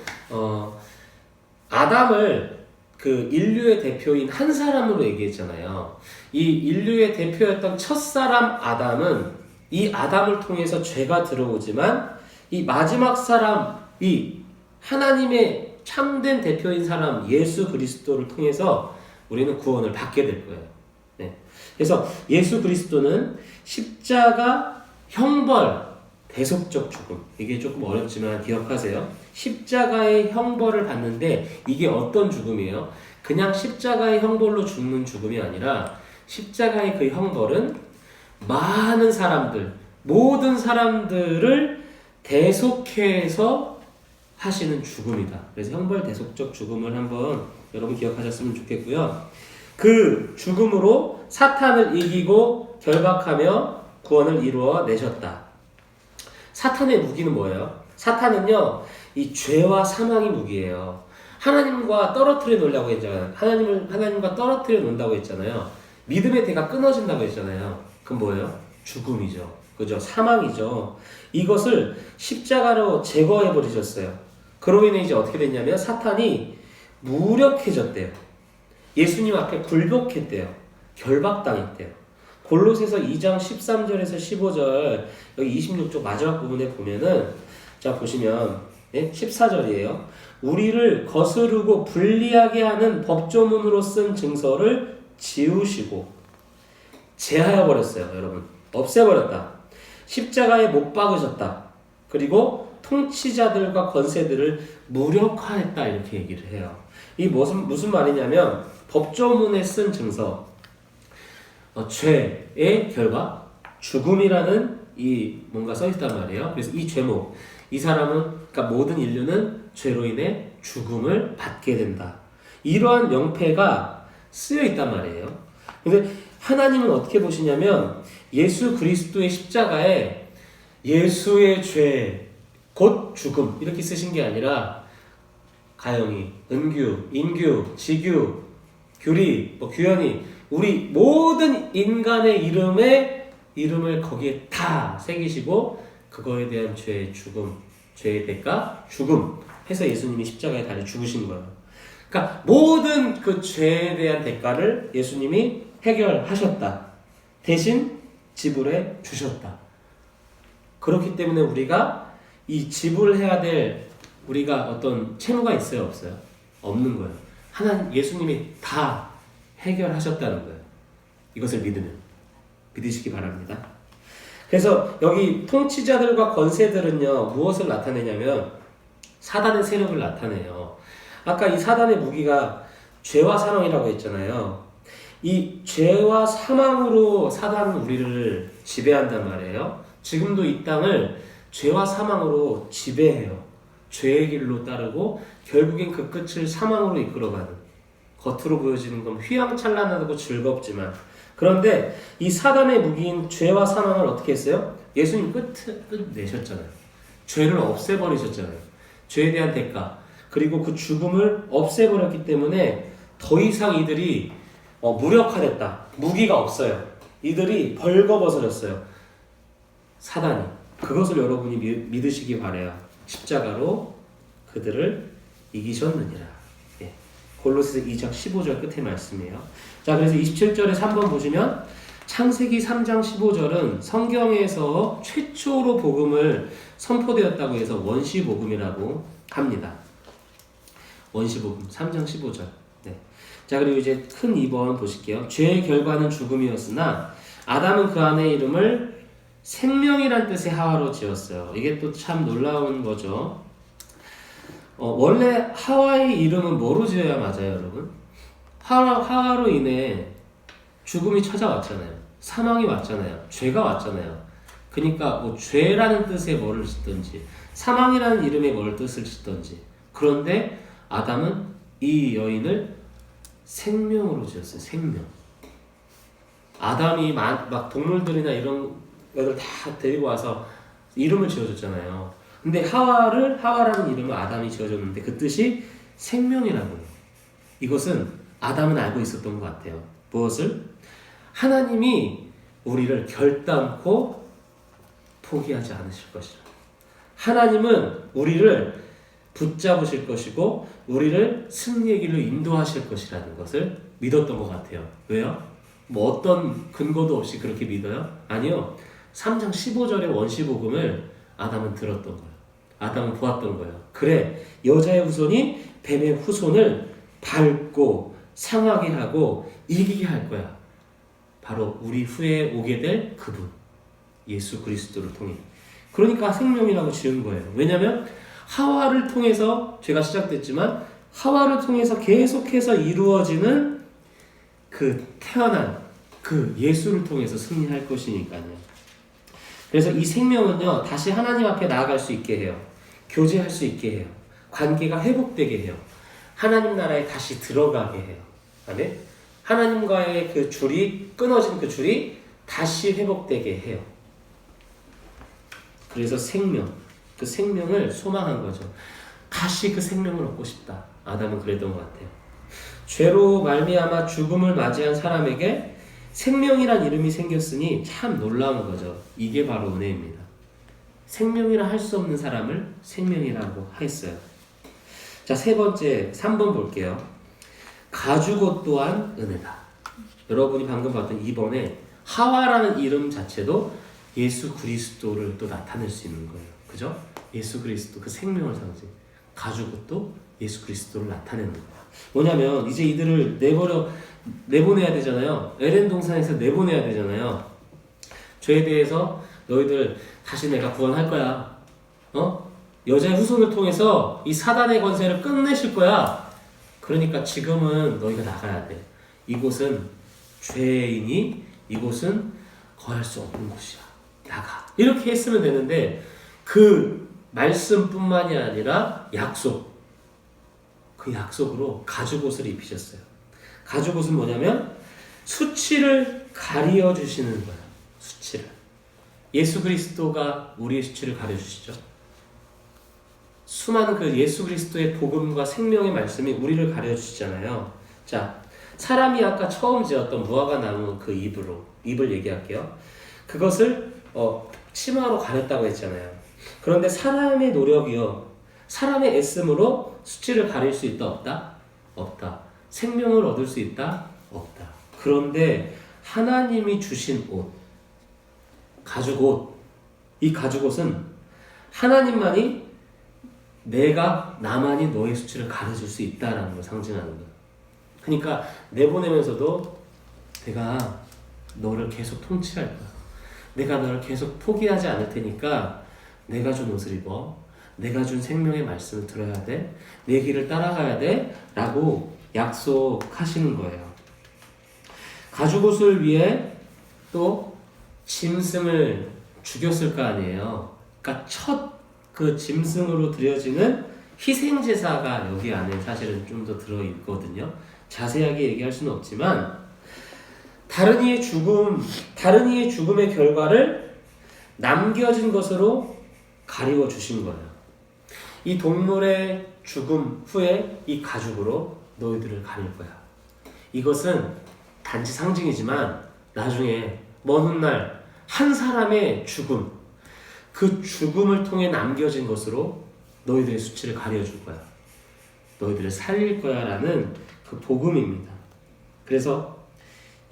Speaker 1: 아담을 그 인류의 대표인 한 사람으로 얘기했잖아요. 이 인류의 대표였던 첫사람 아담은 이 아담을 통해서 죄가 들어오지만 이 마지막 사람이 하나님의 참된 대표인 사람 예수 그리스도를 통해서 우리는 구원을 받게 될 거예요. 네. 그래서 예수 그리스도는 십자가, 형벌, 대속적 죽음. 이게 조금 어렵지만 기억하세요. 십자가의 형벌을 받는데 이게 어떤 죽음이에요? 그냥 십자가의 형벌로 죽는 죽음이 아니라 십자가의 그 형벌은 많은 사람들, 모든 사람들을 대속해서 하시는 죽음이다. 그래서 형벌 대속적 죽음을 한번 여러분 기억하셨으면 좋겠고요. 그 죽음으로 사탄을 이기고 결박하며 구원을 이루어 내셨다. 사탄의 무기는 뭐예요? 사탄은요, 이 죄와 사망이 무기예요. 하나님과 떨어뜨려 놓으려고 했잖아요. 하나님과 떨어뜨려 놓는다고 했잖아요. 믿음의 대가 끊어진다고 했잖아요. 그건 뭐예요? 죽음이죠. 그죠? 사망이죠. 이것을 십자가로 제거해 버리셨어요. 그로 인해 이제 어떻게 됐냐면 사탄이 무력해졌대요. 예수님 앞에 굴복했대요. 결박당했대요. 골로새서 2장 13절에서 15절, 여기 26쪽 마지막 부분에 보면은, 자 보시면 14절이에요. 우리를 거스르고 불리하게 하는 법조문으로 쓴 증서를 지우시고 제하여 버렸어요. 여러분, 없애버렸다. 십자가에 못 박으셨다. 그리고 통치자들과 권세들을 무력화했다, 이렇게 얘기를 해요. 이 무슨 말이냐면 법조문에 쓴 증서, 죄의 결과, 죽음이라는 이 뭔가 써있단 말이에요. 그래서 이 죄목, 이 사람은, 그러니까 모든 인류는 죄로 인해 죽음을 받게 된다. 이러한 명패가 쓰여 있단 말이에요. 근데 하나님은 어떻게 보시냐면 예수 그리스도의 십자가에 예수의 죄, 곧 죽음, 이렇게 쓰신 게 아니라 가영이, 은규, 인규, 지규, 규리, 규현이, 우리 모든 인간의 이름을 거기에 다 새기시고 그거에 대한 죄의 죽음, 죄의 대가, 죽음 해서 예수님이 십자가에 달려 죽으신 거예요. 그러니까 모든 그 죄에 대한 대가를 예수님이 해결하셨다. 대신 지불해 주셨다. 그렇기 때문에 우리가 이 지불해야 될 우리가 어떤 채무가 있어요, 없어요? 없는 거예요. 예수님이 다 해결하셨다는 거예요. 이것을 믿으시기 바랍니다. 그래서 여기 통치자들과 권세들은요, 무엇을 나타내냐면 사단의 세력을 나타내요. 아까 이 사단의 무기가 죄와 사망이라고 했잖아요. 이 죄와 사망으로 사단은 우리를 지배한단 말이에요. 지금도 이 땅을 죄와 사망으로 지배해요. 죄의 길로 따르고 결국엔 그 끝을 사망으로 이끌어가는, 겉으로 보여지는 건 휘황찬란하고 즐겁지만, 그런데 이 사단의 무기인 죄와 사망을 어떻게 했어요? 예수님 끝 내셨잖아요. 죄를 없애버리셨잖아요. 죄에 대한 대가, 그리고 그 죽음을 없애버렸기 때문에 더 이상 이들이 무력화됐다. 무기가 없어요. 이들이 벌거벗어졌어요. 사단이. 그것을 여러분이 믿으시기 바래요. 십자가로 그들을 이기셨느니라. 예. 골로새서 2장 15절 끝에 말씀이에요. 자, 그래서 27절에 3번 보시면 창세기 3장 15절은 성경에서 최초로 복음을 선포되었다고 해서 원시복음이라고 합니다. 원시복음 3장 15절. 네. 자, 그리고 이제 큰 2번 보실게요. 죄의 결과는 죽음이었으나 아담은 그 아내의 이름을 생명이란 뜻의 하와로 지었어요. 이게 또 참 놀라운 거죠. 원래 하와의 이름은 뭐로 지어야 맞아요, 여러분? 하와로 인해 죽음이 찾아왔잖아요. 사망이 왔잖아요. 죄가 왔잖아요. 그러니까 뭐 죄라는 뜻의 뭐를 짓든지 사망이라는 이름의 뭘 뜻을 짓든지. 그런데 아담은 이 여인을 생명으로 지었어요. 생명. 아담이 막 동물들이나 이런 것들 다 데리고 와서 이름을 지어줬잖아요. 근데 하와라는 이름을 아담이 지어줬는데 그 뜻이 생명이라고 해요. 이것은 아담은 알고 있었던 것 같아요. 무엇을? 하나님이 우리를 결단코 포기하지 않으실 것이라. 하나님은 우리를 붙잡으실 것이고 우리를 승리의 길로 인도하실 것이라는 것을 믿었던 것 같아요. 왜요? 뭐 어떤 근거도 없이 그렇게 믿어요? 아니요. 3장 15절의 원시복음을 아담은 들었던 거예요. 아담은 보았던 거예요. 그래, 여자의 후손이 뱀의 후손을 밟고 상하게 하고 이기게 할 거야. 바로 우리 후에 오게 될 그분, 예수 그리스도를 통해. 그러니까 생명이라고 지은 거예요. 왜냐하면 하와를 통해서 죄가 시작됐지만 하와를 통해서 계속해서 이루어지는 그 태어난 그 예수를 통해서 승리할 것이니까요. 그래서 이 생명은요, 다시 하나님 앞에 나아갈 수 있게 해요. 교제할 수 있게 해요. 관계가 회복되게 해요. 하나님 나라에 다시 들어가게 해요. 아멘? 하나님과의 그 줄이, 끊어진 그 줄이 다시 회복되게 해요. 그래서 생명, 그 생명을 소망한 거죠. 다시 그 생명을 얻고 싶다. 아담은 그랬던 것 같아요. 죄로 말미암아 죽음을 맞이한 사람에게 생명이란 이름이 생겼으니 참 놀라운 거죠. 이게 바로 은혜입니다. 생명이라 할 수 없는 사람을 생명이라고 했어요. 자, 세 번째, 3번 볼게요. 가죽옷 또한 은혜다. 여러분이 방금 봤던 2번에 하와라는 이름 자체도 예수 그리스도를 또 나타낼 수 있는 거예요. 그죠? 예수 그리스도, 그 생명을 상징. 가죽옷도 예수 그리스도를 나타내는 거예요. 뭐냐면 이제 이들을 내보내야 되잖아요. 에덴 동산에서 내보내야 되잖아요. 죄에 대해서 너희들 다시 내가 구원할 거야. 여자의 후손을 통해서 이 사단의 권세를 끝내실 거야. 그러니까 지금은 너희가 나가야 돼. 이곳은 죄인이 이곳은 거할 수 없는 곳이야. 나가. 이렇게 했으면 되는데 그 말씀뿐만이 아니라 약속. 그 약속으로 가죽옷을 입히셨어요. 가죽옷은 뭐냐면 수치를 가리어 주시는 거예요. 수치를. 예수 그리스도가 우리의 수치를 가려주시죠. 수많은 그 예수 그리스도의 복음과 생명의 말씀이 우리를 가려주시잖아요. 자, 사람이 아까 처음 지었던 무화과 나무 그 잎을 얘기할게요. 그것을 치마로 가렸다고 했잖아요. 그런데 사람의 노력이요, 사람의 애씀으로 수치를 가릴 수 있다 없다? 없다. 생명을 얻을 수 있다? 없다. 그런데 하나님이 주신 옷, 가죽옷, 이 가죽옷은 하나님만이 나만이 너의 수치를 가려줄 수 있다라는 걸 상징하는 거예요. 그러니까 내보내면서도 내가 너를 계속 통치할 거야. 내가 너를 계속 포기하지 않을 테니까 내가 준 옷을 입어. 내가 준 생명의 말씀을 들어야 돼. 내 길을 따라가야 돼. 라고 약속하시는 거예요. 가죽옷을 위해 또 짐승을 죽였을 거 아니에요. 그러니까 첫 그 짐승으로 드려지는 희생제사가 여기 안에 사실은 좀 더 들어있거든요. 자세하게 얘기할 수는 없지만 다른 이의 죽음의 결과를 남겨진 것으로 가리워 주신 거예요. 이 동물의 죽음 후에 이 가죽으로 너희들을 가릴 거야. 이것은 단지 상징이지만 나중에 먼 훗날 한 사람의 죽음, 그 죽음을 통해 남겨진 것으로 너희들의 수치를 가려줄 거야. 너희들을 살릴 거야 라는 그 복음입니다. 그래서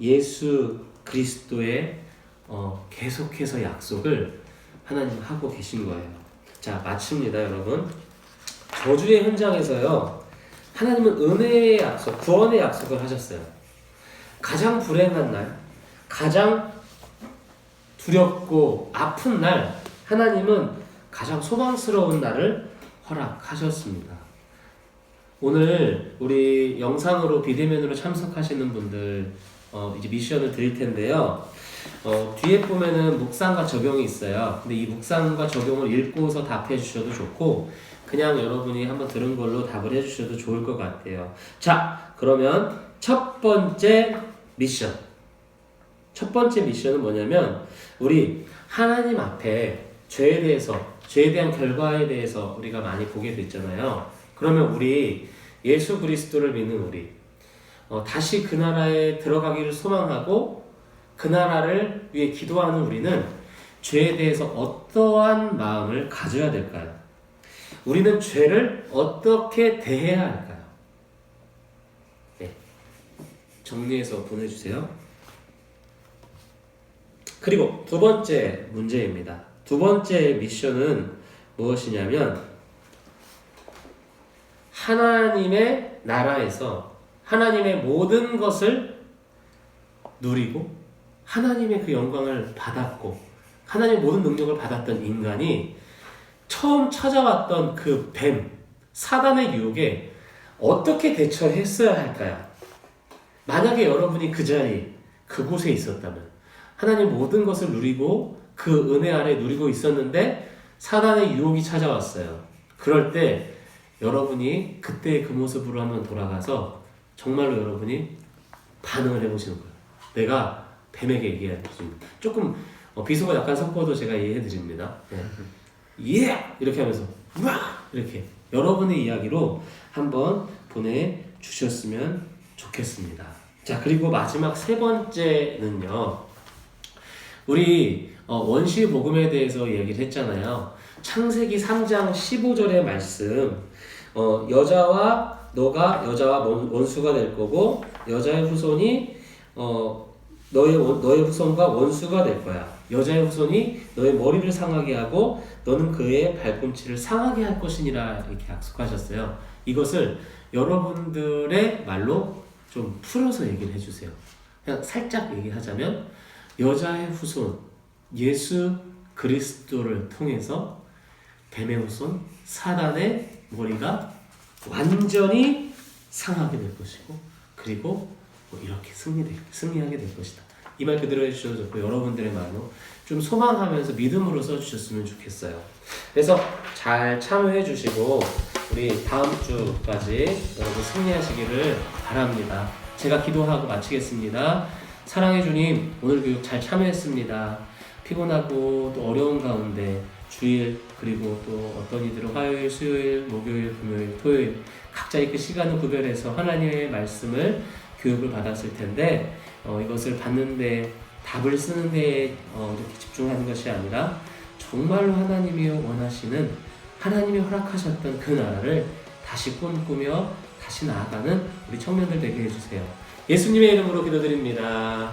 Speaker 1: 예수 그리스도의 계속해서 약속을 하나님 하고 계신 거예요. 자, 마칩니다, 여러분. 저주의 현장에서요, 하나님은 은혜의 약속, 구원의 약속을 하셨어요. 가장 불행한 날, 가장 두렵고 아픈 날, 하나님은 가장 소망스러운 날을 허락하셨습니다. 오늘 우리 영상으로 비대면으로 참석하시는 분들 이제 미션을 드릴 텐데요. 뒤에 보면은 묵상과 적용이 있어요. 근데 이 묵상과 적용을 읽고서 답해 주셔도 좋고 그냥 여러분이 한번 들은 걸로 답을 해 주셔도 좋을 것 같아요. 자, 그러면 첫 번째 미션. 첫 번째 미션은 뭐냐면 우리 하나님 앞에 죄에 대한 결과에 대해서 우리가 많이 보게 됐잖아요. 그러면 우리 예수 그리스도를 믿는 우리 다시 그 나라에 들어가기를 소망하고 그 나라를 위해 기도하는 우리는 죄에 대해서 어떠한 마음을 가져야 될까요? 우리는 죄를 어떻게 대해야 할까요? 네, 정리해서 보내주세요. 그리고 두 번째 문제입니다. 두 번째 미션은 무엇이냐면 하나님의 나라에서 하나님의 모든 것을 누리고 하나님의 그 영광을 받았고 하나님의 모든 능력을 받았던 인간이 처음 찾아왔던 그 뱀, 사단의 유혹에 어떻게 대처했어야 할까요? 만약에 여러분이 그 자리, 그곳에 있었다면 하나님 모든 것을 누리고 그 은혜 아래 누리고 있었는데 사단의 유혹이 찾아왔어요. 그럴 때 여러분이 그때의 그 모습으로 한번 돌아가서 정말로 여러분이 반응을 해보시는 거예요. 내가 뱀에게 얘기해야겠습니다. 조금 비속어 약간 섞어도 제가 이해해드립니다. 예! 이렇게 하면서 우와! 이렇게 여러분의 이야기로 한번 보내주셨으면 좋겠습니다. 자, 그리고 마지막 세 번째는요. 우리 원시 복음에 대해서 얘기를 했잖아요. 창세기 3장 15절의 말씀, 너가 여자와 원수가 될 거고 여자의 후손이 너의 후손과 원수가 될 거야. 여자의 후손이 너의 머리를 상하게 하고 너는 그의 발꿈치를 상하게 할 것이니라 이렇게 약속하셨어요. 이것을 여러분들의 말로 좀 풀어서 얘기를 해주세요. 그냥 살짝 얘기하자면 여자의 후손 예수 그리스도를 통해서 뱀의 후손 사단의 머리가 완전히 상하게 될 것이고 그리고 이렇게 승리하게 될 것이다. 이 말 그대로 해주셔도 좋고 여러분들의 말로 좀 소망하면서 믿음으로 써주셨으면 좋겠어요. 그래서 잘 참여해 주시고 우리 다음 주까지 여러분 승리하시기를 바랍니다. 제가 기도하고 마치겠습니다. 사랑해 주님, 오늘 교육 잘 참여했습니다. 피곤하고 또 어려운 가운데 주일 그리고 또 어떤 이들은 화요일, 수요일, 목요일, 금요일, 토요일 각자의 그 시간을 구별해서 하나님의 말씀을 교육을 받았을 텐데 이것을 받는데 답을 쓰는 데 이렇게 집중하는 것이 아니라 정말로 하나님이 원하시는 하나님이 허락하셨던 그 나라를 다시 꿈꾸며 다시 나아가는 우리 청년들 되게 해주세요. 예수님의 이름으로 기도드립니다.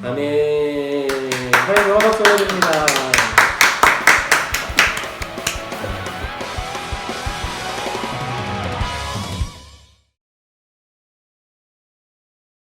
Speaker 1: 아멘. 하나님 박수 올려드립니다.